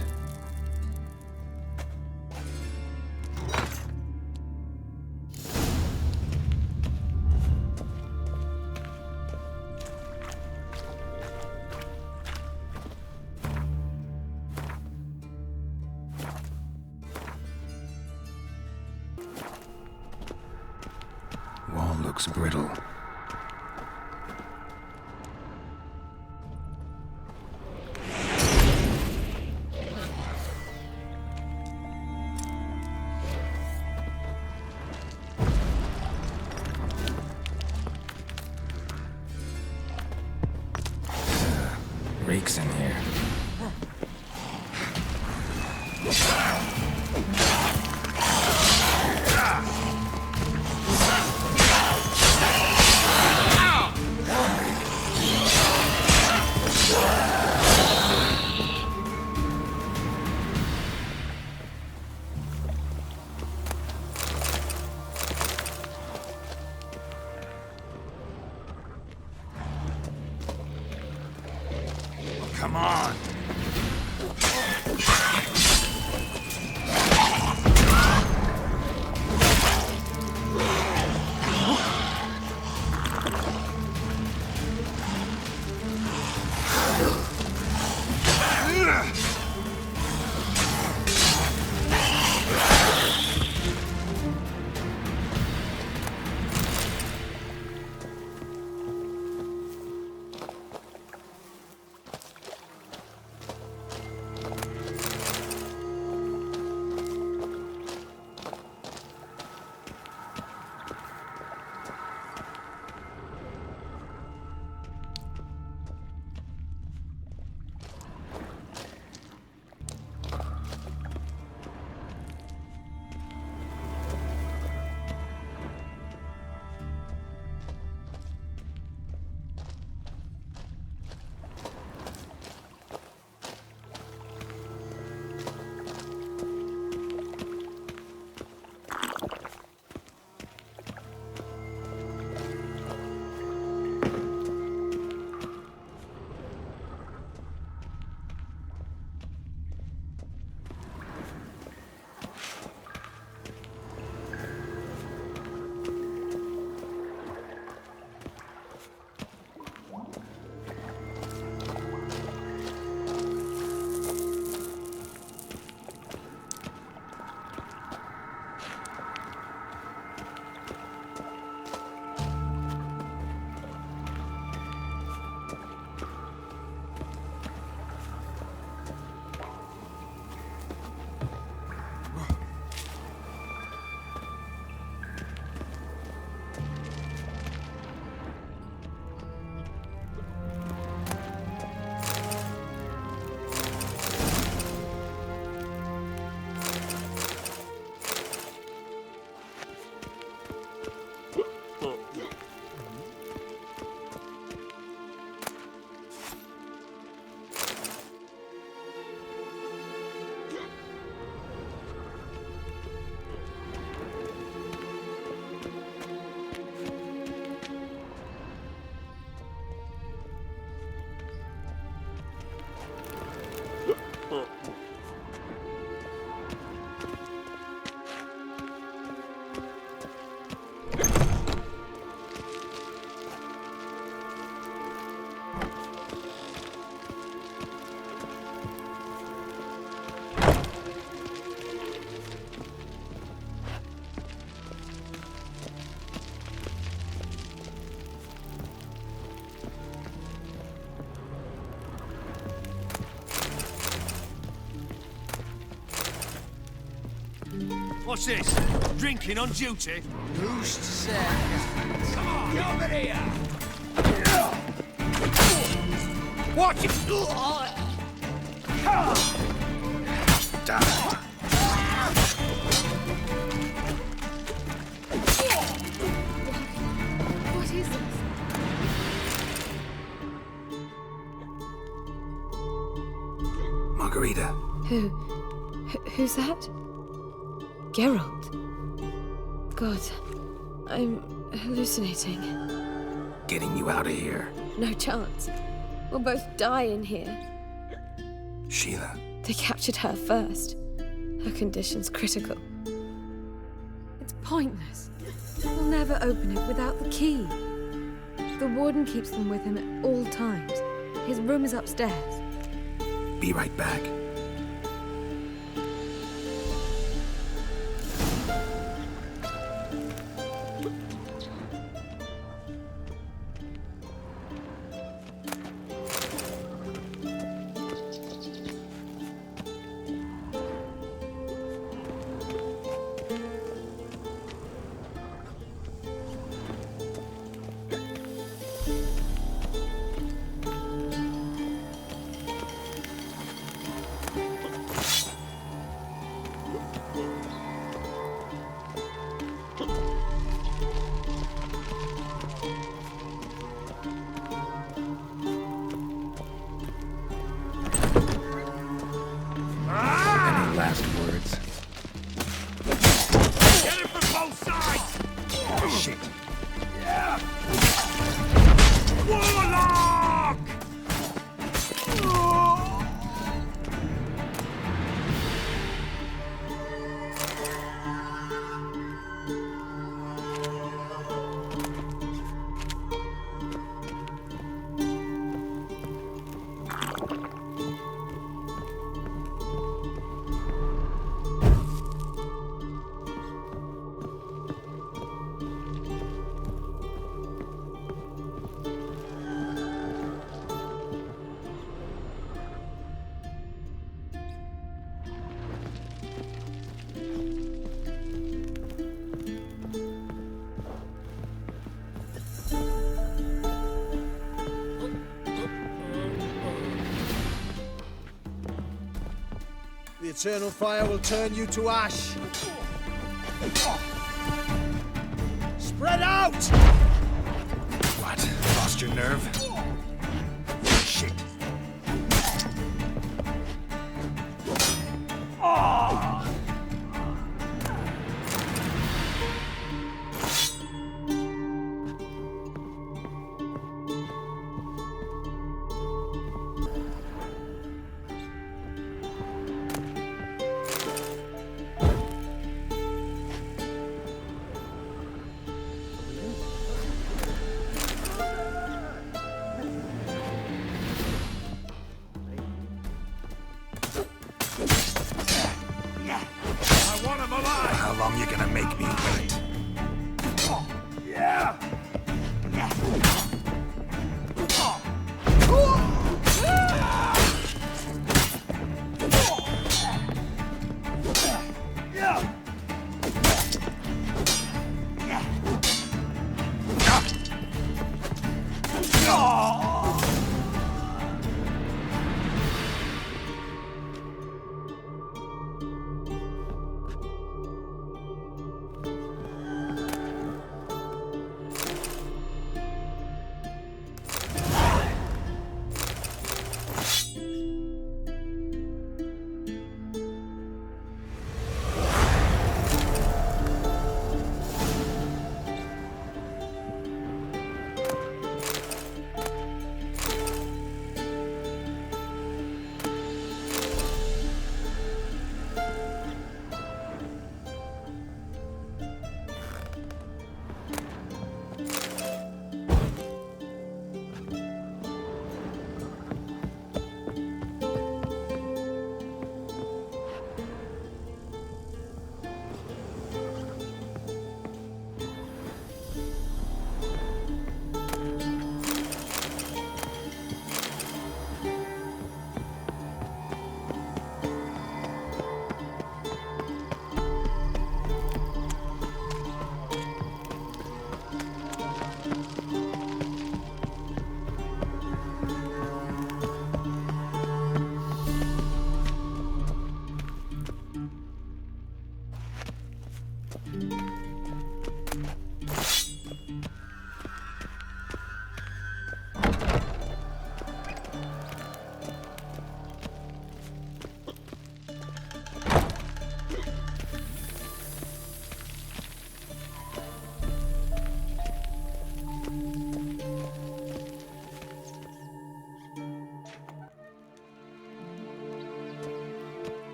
looks brittle. Reeks in here. Come on! What's this? Drinking on duty? Who's to say? Come on, get over here! Watch it! What is this? Margarita. Who's that? Geralt. God, I'm hallucinating. Getting you out of here. No chance. We'll both die in here. Sheila. They captured her first. Her condition's critical. It's pointless. We'll never open it without the key. The warden keeps them with him at all times. His room is upstairs. Be right back. The eternal fire will turn you to ash. Spread out! What? Lost your nerve? Shit. How long you gonna make me wait? Yeah!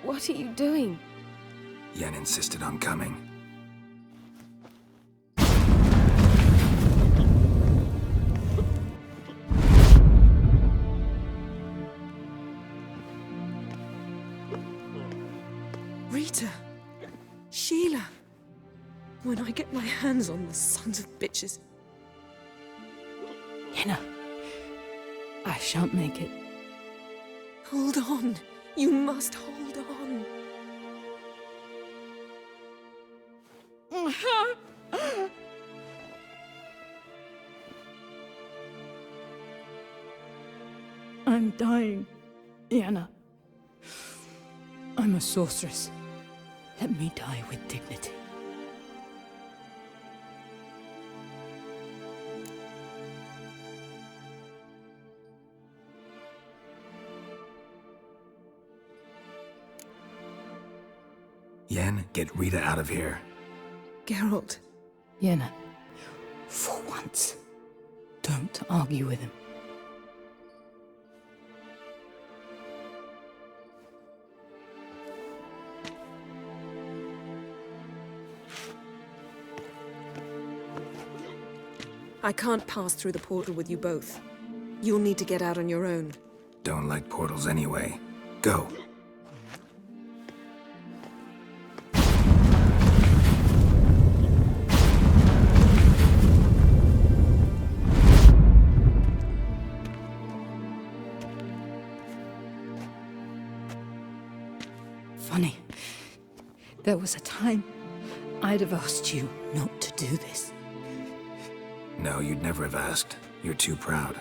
What are you doing? Yen insisted on coming. Rita! Sheila! When I get my hands on the sons of bitches. Yenna, I shan't make it. Hold on. You must hold on. I'm dying, Yenna. I'm a sorceress. Let me die with dignity. Yen, get Rita out of here. Geralt. Yenna, for once, don't argue with him. I can't pass through the portal with you both. You'll need to get out on your own. Don't like portals anyway. Go. Funny. There was a time I'd have asked you not to do this. No, you'd never have asked. You're too proud.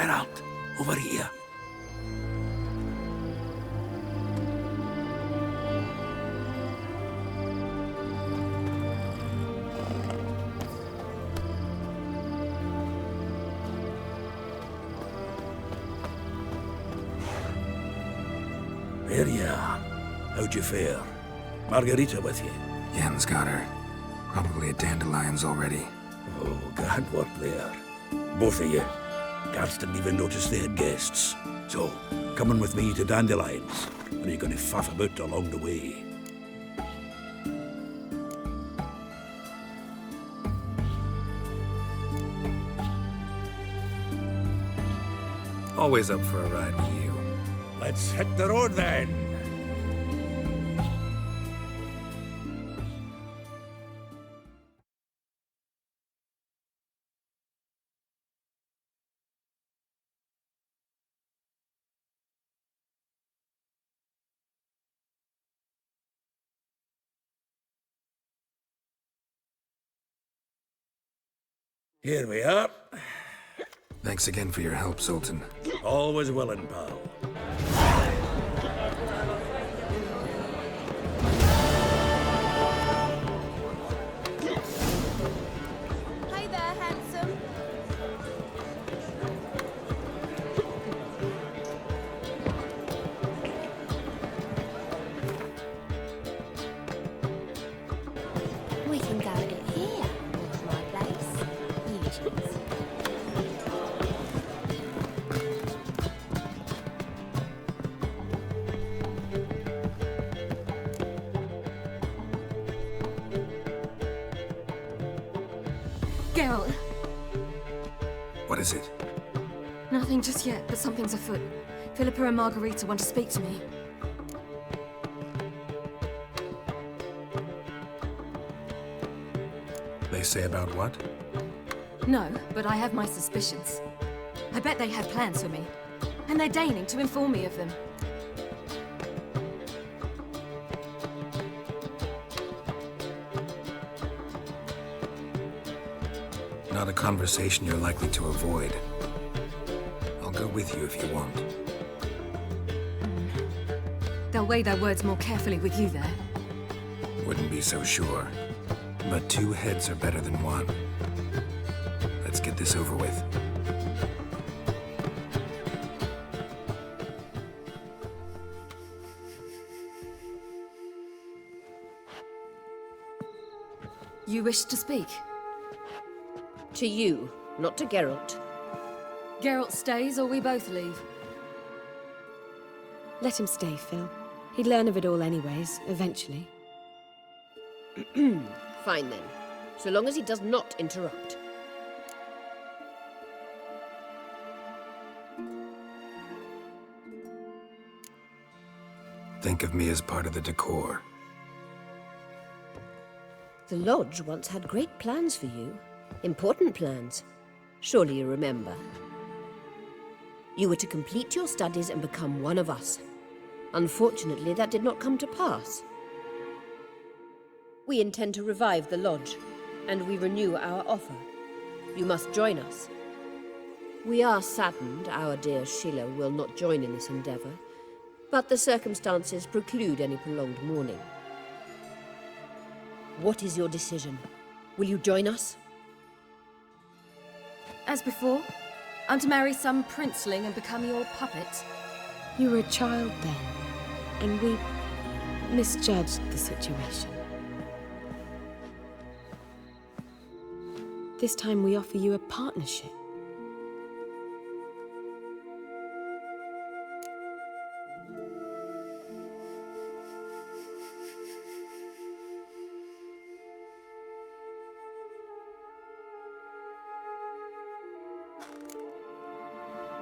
Geralt, over here. There you are. How'd you fare? Margarita with you? Yen's got her. Probably at Dandelion's already. Oh, grand work there. Both of you. Guards didn't even notice they had guests. So, coming with me to Dandelion's, and you're going to faff about along the way. Always up for a ride with you. Let's hit the road then. Here we are. Thanks again for your help, Sultan. Always willing, pal. Hey there, handsome. We can go at it here. It's my place. You choose. Geralt, What is it? nothing just yet, but something's afoot. Philippa and Margarita want to speak to me. They say about what? No, but I have my suspicions. I bet they have plans for me, and they're deigning to inform me of them. Not a conversation you're likely to avoid. I'll go with you if you want. They'll weigh their words more carefully with you there. Wouldn't be so sure. But two heads are better than one. Let's get this over with. You wish to speak? To you, not to Geralt. Geralt stays or we both leave. Let him stay, Phil. He'd learn of it all anyways, eventually. Fine then. So long as he does not interrupt. Think of me as part of the decor. The Lodge once had great plans for you. Important plans. Surely you remember. You were to complete your studies and become one of us. Unfortunately, that did not come to pass. We intend to revive the Lodge, and we renew our offer. You must join us. We are saddened our dear Sheila will not join in this endeavor, but the circumstances preclude any prolonged mourning. What is your decision? Will you join us? As before, I'm to marry some princeling and become your puppet. You were a child then, and we misjudged the situation. This time we offer you a partnership.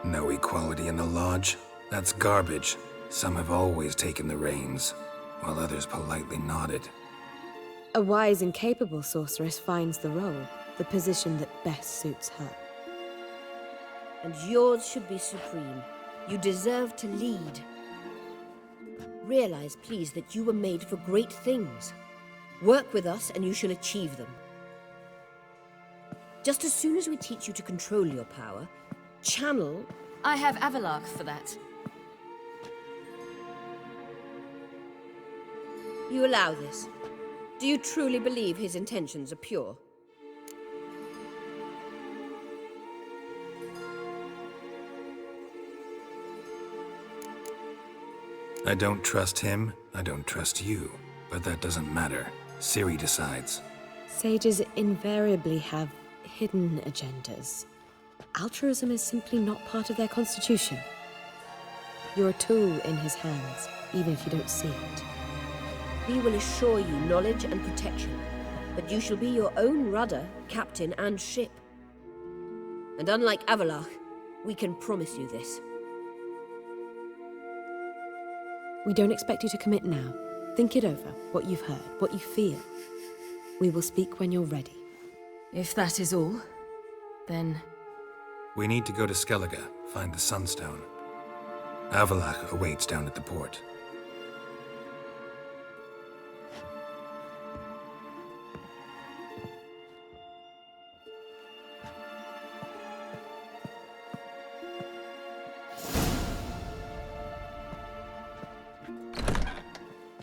No equality in the Lodge? That's garbage. Some have always taken the reins, while others politely nodded. A wise and capable sorceress finds the role, the position that best suits her. And yours should be supreme. You deserve to lead. Realize, please, that you were made for great things. Work with us and you shall achieve them. Just as soon as we teach you to control your power, channel? I have Avalok for that. You allow this? Do you truly believe his intentions are pure? I don't trust him, I don't trust you. But that doesn't matter. Ciri decides. Sages invariably have hidden agendas. Altruism is simply not part of their constitution. You're a tool in his hands, even if you don't see it. We will assure you knowledge and protection, but you shall be your own rudder, captain, and ship. And unlike Avalok, we can promise you this. We don't expect you to commit now. Think it over, what you've heard, what you feel. We will speak when you're ready. If that is all, then... We need to go to Skellige, find the Sunstone. Avalok awaits down at the port.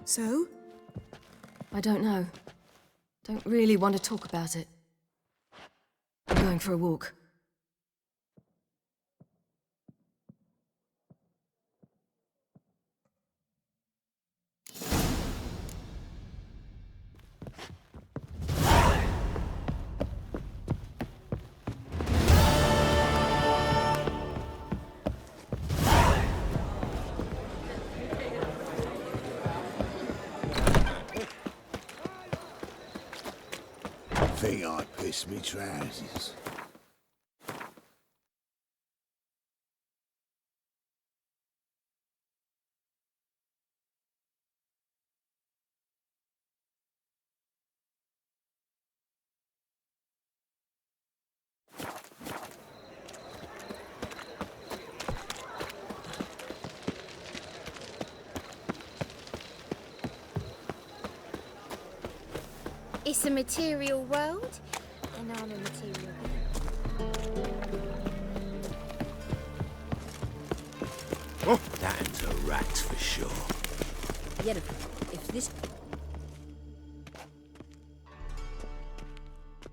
So? I don't know. Don't really want to talk about it. I'm going for a walk. Think I pissed me trousers. It's a material world, and I'm a material being. Oh, that's a rat for sure. Yet, if this...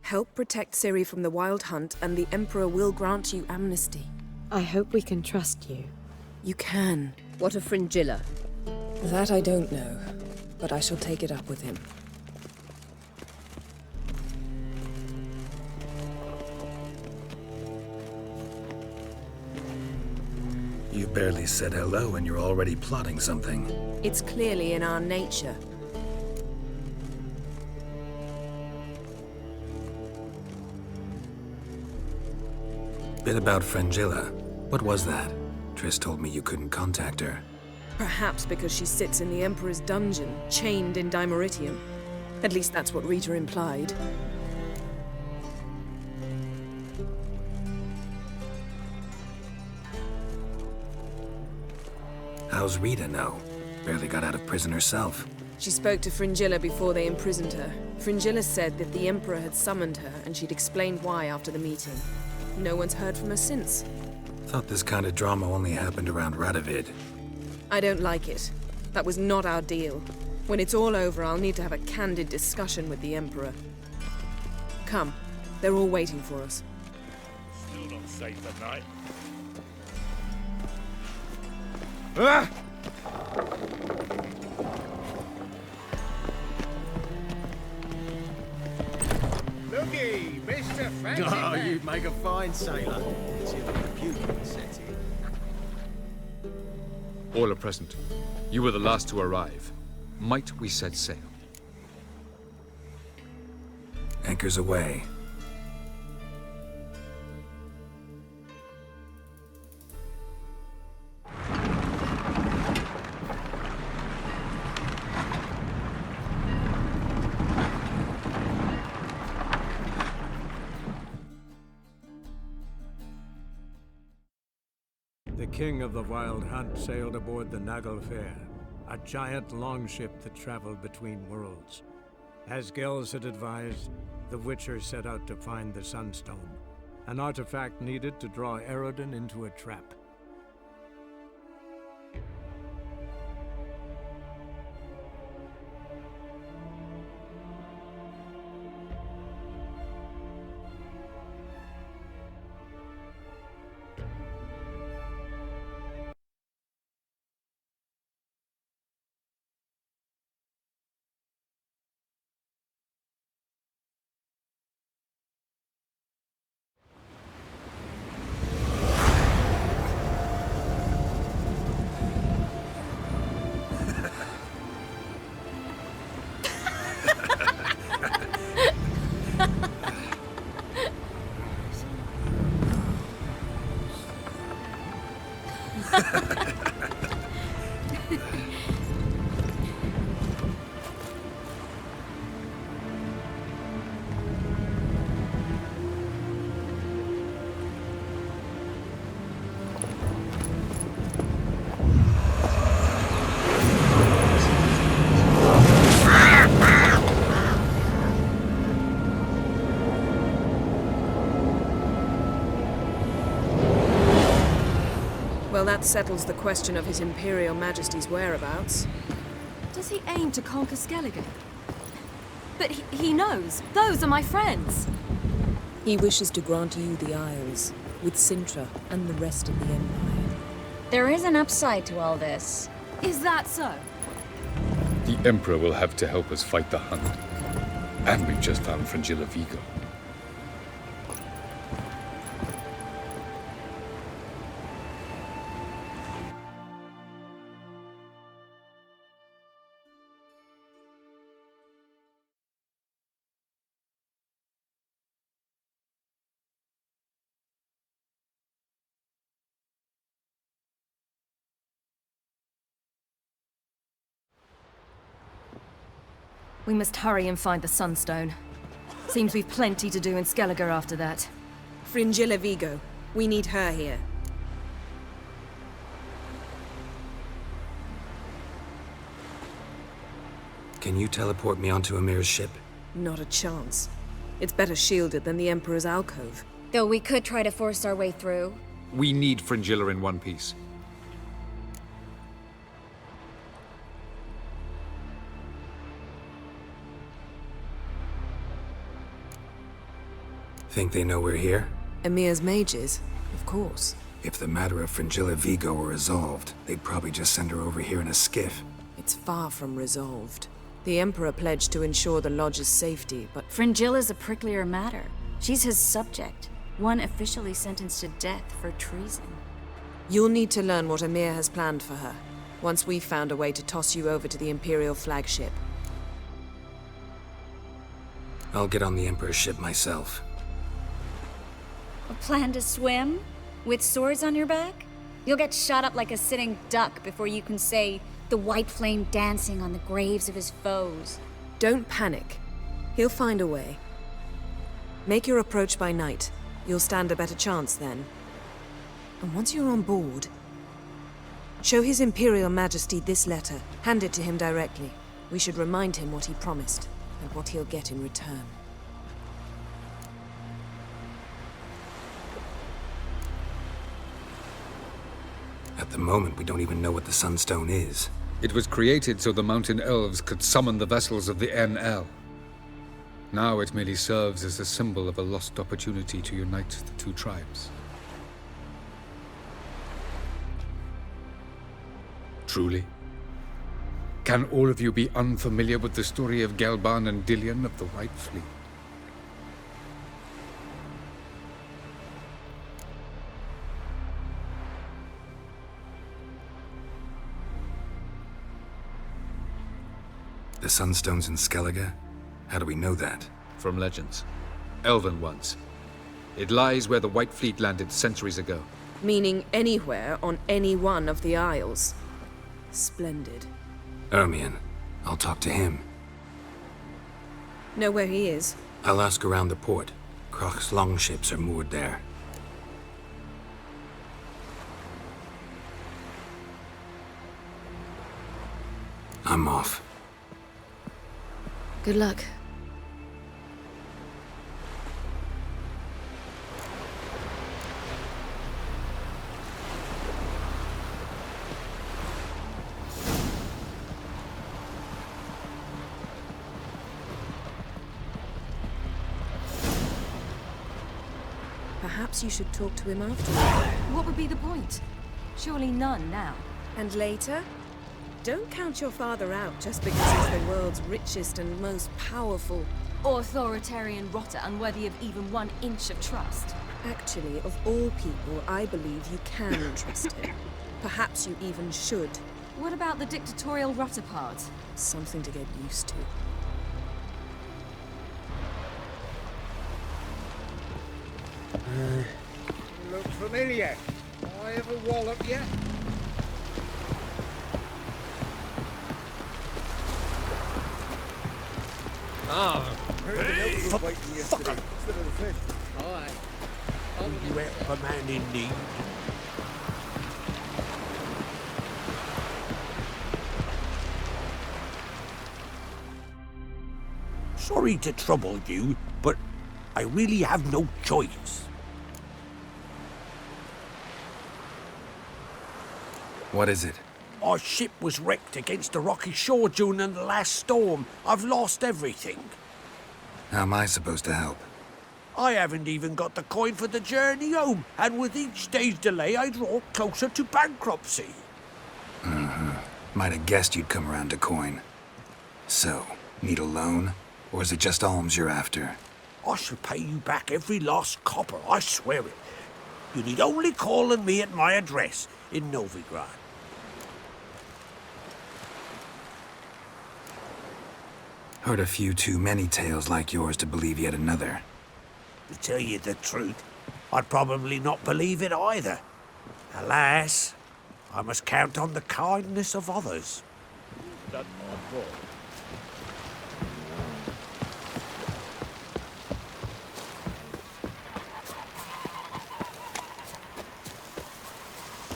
Help protect Ciri from the Wild Hunt, and the Emperor will grant you amnesty. I hope we can trust you. You can. What of Fringilla? That I don't know, but I shall take it up with him. You barely said hello and you're already plotting something. It's clearly in our nature. Bit about Fringilla. What was that? Triss told me you couldn't contact her. Perhaps because she sits in the Emperor's dungeon, chained in Dimeritium. At least that's what Rita implied. How's Rita know? Barely got out of prison herself. She spoke to Fringilla before they imprisoned her. Fringilla said that the Emperor had summoned her, and she'd explained why after the meeting. No one's heard from her since. Thought this kind of drama only happened around Radovid. I don't like it. That was not our deal. When it's all over, I'll need to have a candid discussion with the Emperor. Come. They're all waiting for us. Still not safe at night. Ah! Looky, Mr. Fancy Oh, Man. you'd make a fine sailor. It's your repute would set in. All are present. You were the last to arrive. Might we set sail? Anchors away. The king of the Wild Hunt sailed aboard the Naglfar, a giant longship that traveled between worlds. As Gels had advised, the Witcher set out to find the Sunstone, An artifact needed to draw Eredin into a trap. Well, that settles the question of His Imperial Majesty's whereabouts. Does he aim to conquer Skellige? But he knows. Those are my friends. He wishes to grant you the Isles, with Sintra and the rest of the Empire. There is an upside to all this. Is that so? The Emperor will have to help us fight the Hunt. And we've just found Fringilla Vigo. We must hurry and find the Sunstone. Seems we've plenty to do in Skellige after that. Fringilla Vigo. We need her here. Can you teleport me onto Amir's ship? Not a chance. It's better shielded than the Emperor's alcove. Though we could try to force our way through. We need Fringilla in one piece. Think they know we're here? Emir's mages? Of course. If the matter of Fringilla Vigo were resolved, they'd probably just send her over here in a skiff. It's far from resolved. The Emperor pledged to ensure the Lodge's safety, but Fringilla's a pricklier matter. She's his subject, one officially sentenced to death for treason. You'll need to learn what Emir has planned for her, once we've found a way to toss you over to the Imperial flagship. I'll get on the Emperor's ship myself. A plan to swim? With swords on your back? You'll get shot up like a sitting duck before you can say the white flame dancing on the graves of his foes. Don't panic. He'll find a way. Make your approach by night. You'll stand a better chance then. And once you're on board, show His Imperial Majesty this letter. Hand it to him directly. We should remind him what he promised, and what he'll get in return. At the moment, we don't even know what the Sunstone is. It was created so the Mountain Elves could summon the vessels of the NL. Now it merely serves as a symbol of a lost opportunity to unite the two tribes. Truly? Can all of you be unfamiliar with the story of Gelban and Dillion of the White Fleet? The Sunstone's in Skellige? How do we know that? From legends. Elven ones. It lies where the White Fleet landed centuries ago. Meaning anywhere on any one of the Isles. Splendid. Ermion. I'll talk to him. Know where he is? I'll ask around the port. Krach's longships are moored there. I'm off. Good luck. Perhaps you should talk to him afterward. What would be the point? Surely none now. And later? Don't count your father out just because he's the world's richest and most powerful. Authoritarian rotter unworthy of even 1 inch of trust. Actually, of all people, I believe you can trust him. Perhaps you even should. What about the dictatorial rotter part? Something to get used to. Look familiar. I ever wallop yet? Ah, Hey, fucker! Aye. You help a man in need. Sorry to trouble you, but I really have no choice. What is it? Our ship was wrecked against the rocky shore during the last storm. I've lost everything. How am I supposed to help? I haven't even got the coin for the journey home, and with each day's delay, I draw closer to bankruptcy. Might have guessed you'd come around to coin. So, need a loan? Or is it just alms you're after? I shall pay you back every last copper, I swear it. You need only call on me at my address in Novigrad. Heard a few too many tales like yours to believe yet another. To tell you the truth, I'd probably not believe it either. Alas, I must count on the kindness of others. That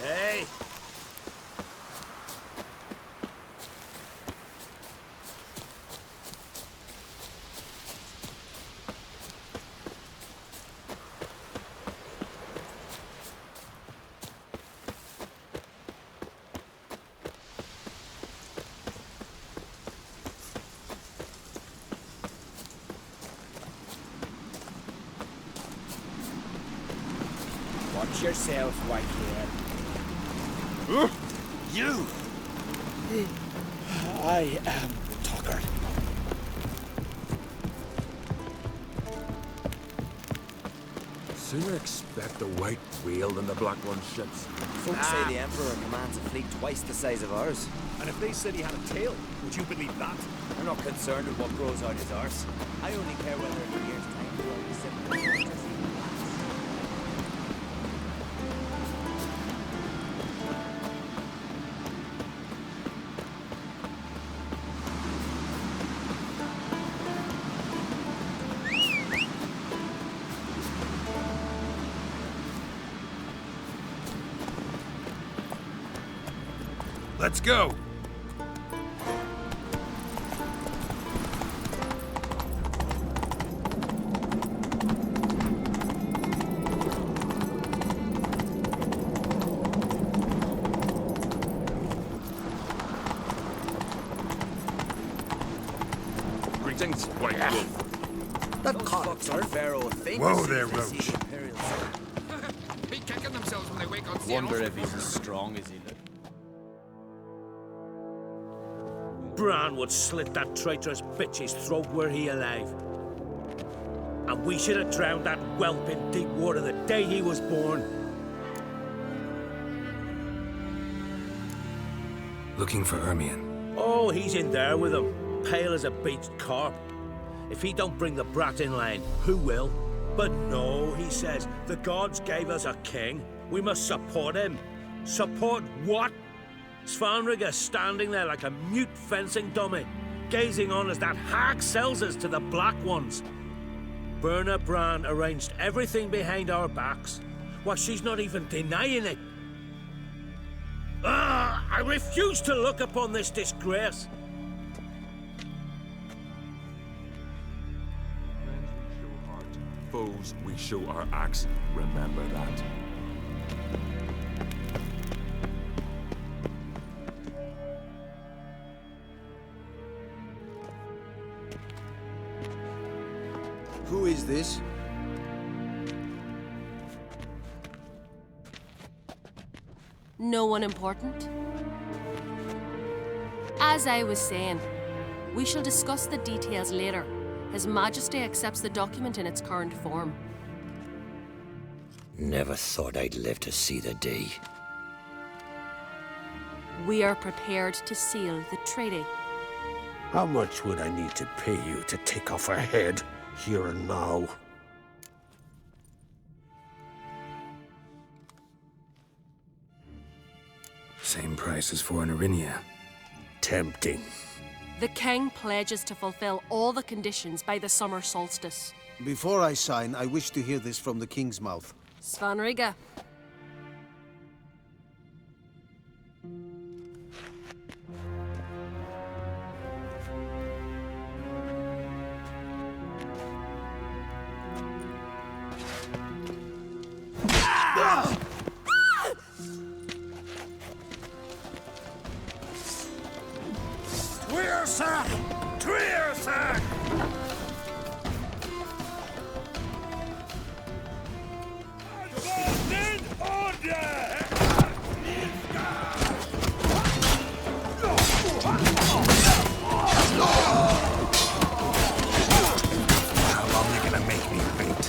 Hey! Watch yourself, Whitehead. You! I am Tucker. Sooner expect the white whale than the black one ships. Folks say the Emperor commands a fleet twice the size of ours. And if they said he had a tail, would you believe that? I'm not concerned with what grows out his arse. I only care whether in a year's time we'll be sitting there. Let's go! Greetings, White Wolf. That fucks our Pharaoh think. Whoa there, Roach. Be kicking themselves when they wake on Wonder if he's as strong as he looks. Bran would slit that traitorous bitch's throat were he alive. And we should have drowned that whelp in deep water the day he was born. Looking for Ermion. Oh, he's in there with him, pale as a beached carp. If he don't bring the brat in line, who will? But no, he says, the gods gave us a king. We must support him. Support what? Svanrigger standing there like a mute fencing dummy, gazing on as that hag sells us to the Black Ones. Berna Bran arranged everything behind our backs. Well, she's not even denying it. I refuse to look upon this disgrace. Foes, we show our axe. Remember that. Who is this? No one important? As I was saying, we shall discuss the details later. His Majesty accepts the document in its current form. Never thought I'd live to see the day. We are prepared to seal the treaty. How much would I need to pay you to take off her head, here and now? Same price as for an Rivia. Tempting. The king pledges to fulfill all the conditions by the summer solstice. Before I sign, I wish to hear this from the king's mouth. Svanriga. Tweersack! Tweersack! In order! How long are you gonna make me wait?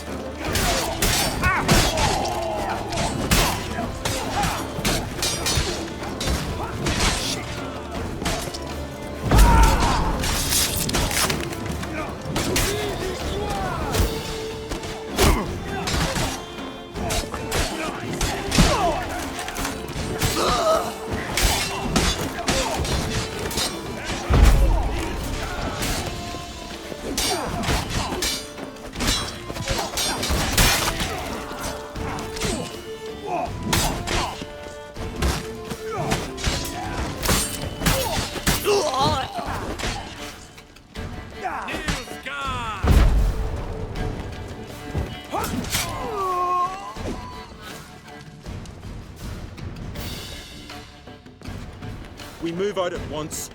We move out at once.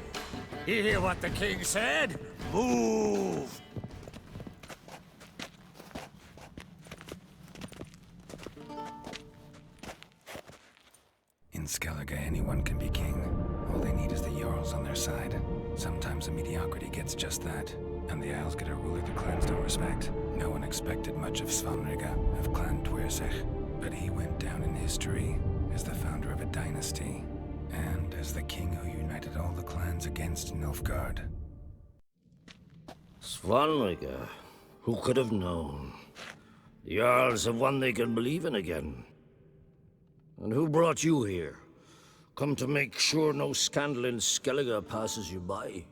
You hear what the king said? Move! In Skellige, anyone can be king. All they need is the Jarls on their side. Sometimes a mediocrity gets just that, and the Isles get a ruler the clans don't respect. No one expected much of Svanriga, of Clan Tweersich, but he went down in history as the founder of a dynasty, and as the king who united all the clans against Nilfgaard. Svanriga, who could have known? The Jarls have one they can believe in again. And who brought you here? Come to make sure no scandal in Skellige passes you by.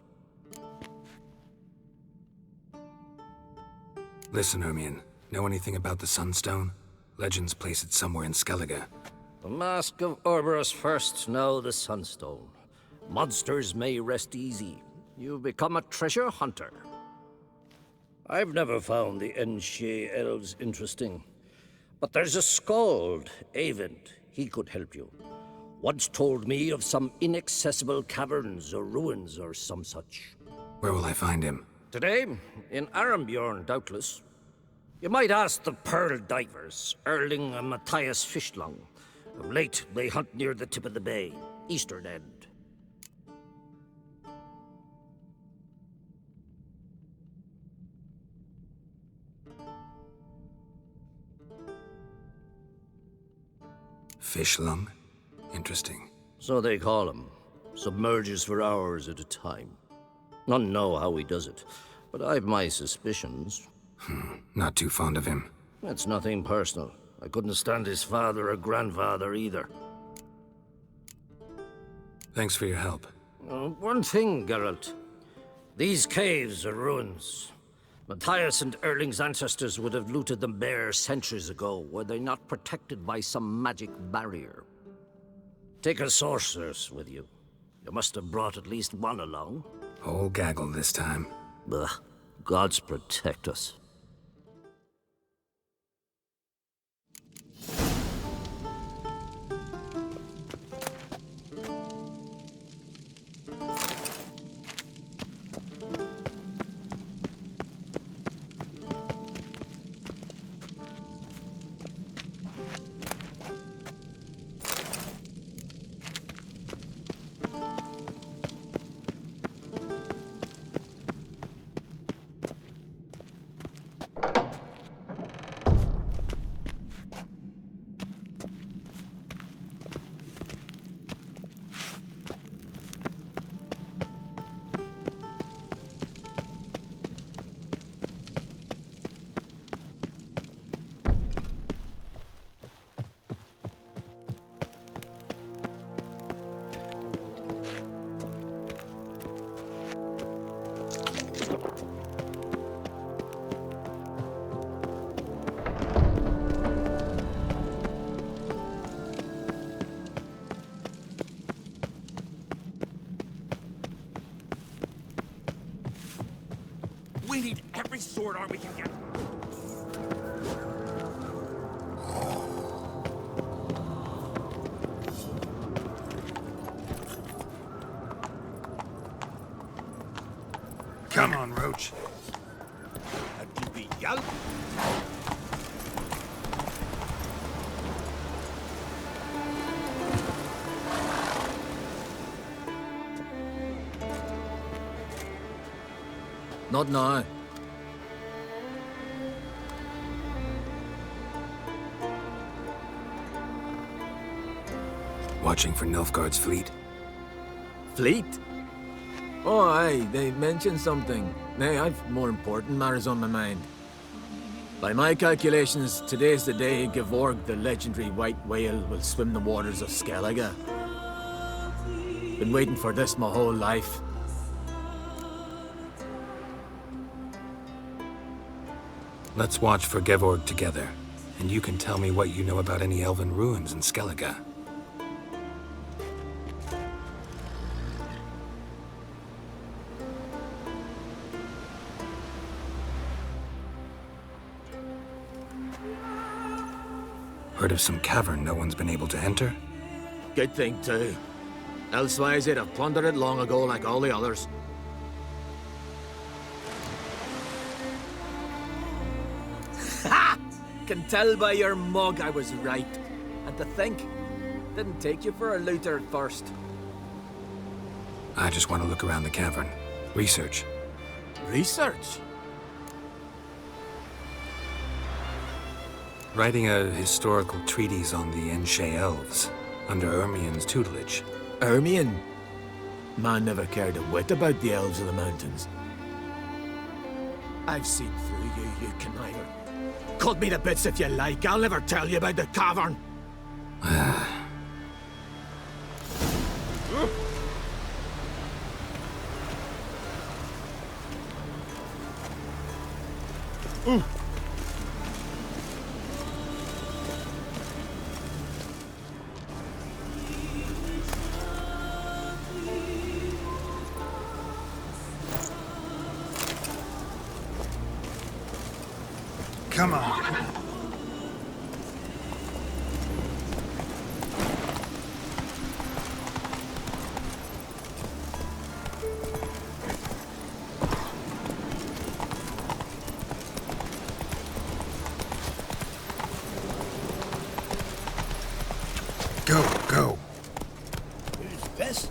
Listen, Hermione, know anything about the Sunstone? Legends place it somewhere in Skellige. The Mask of Orberus first, now the Sunstone. Monsters may rest easy. You've become a treasure hunter. I've never found the Enshe elves interesting. But there's a skald, Avent. He could help you. Once told me of some inaccessible caverns or ruins or some such. Where will I find him? Today, in Arambjorn, doubtless. You might ask the Pearl Divers, Erling and Matthias Fishlung. Of late, they hunt near the tip of the bay, eastern end. Fishlung? Interesting. So they call him. Submerges for hours at a time. None know how he does it, but I've my suspicions. Not too fond of him. It's nothing personal. I couldn't stand his father or grandfather either. Thanks for your help. One thing, Geralt. These caves are ruins. Matthias and Erling's ancestors would have looted them bare centuries ago, were they not protected by some magic barrier. Take a sorceress with you. You must have brought at least one along. Whole gaggle this time. Ugh. Gods protect us. We need every sword arm we can get. Come on, Roach. Do we yell? Not now. Watching for Nilfgaard's fleet. Fleet? Oh, aye, they mentioned something. Nay, I've more important matters on my mind. By my calculations, today's the day Gevorg, the legendary white whale, will swim the waters of Skellige. Been waiting for this my whole life. Let's watch for Gevorg together, and you can tell me what you know about any elven ruins in Skellige. Heard of some cavern no one's been able to enter? Good thing, too. Elsewise, they'd have plundered it long ago like all the others. Ha! Can tell by your mug I was right. And to think, didn't take you for a looter at first. I just want to look around the cavern. Research. Research? Writing a historical treatise on the Enshe elves, under Ermien's tutelage. Ermien? Man never cared a whit about the elves of the mountains. I've seen through you, you conniver. Cut me to bits if you like, I'll never tell you about the cavern. Come on. Go. Who's this?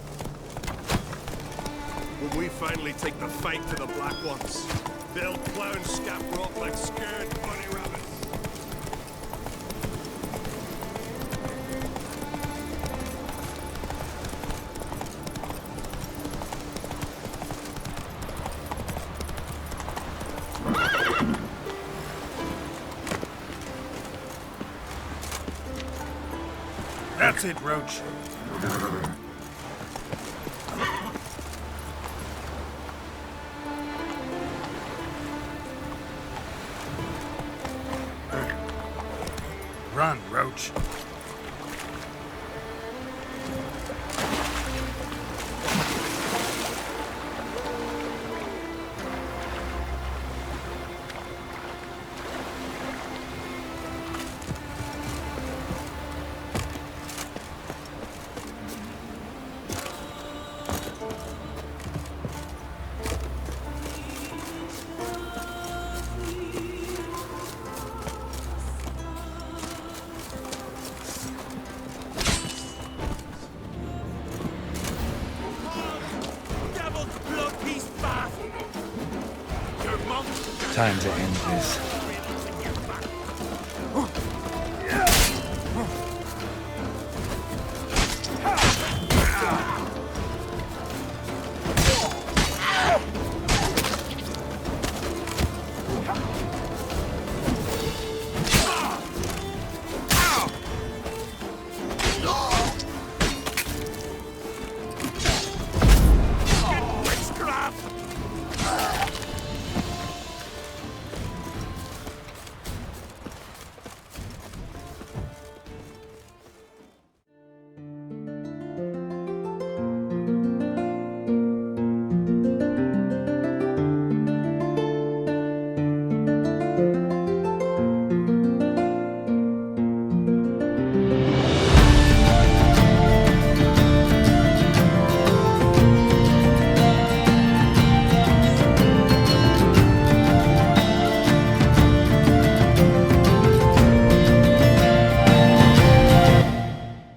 Will we finally take the fight to the Black Ones? They'll plow and scamper up like scared bunny rabbits. That's it, Roach. Run, Roach. Time to end this.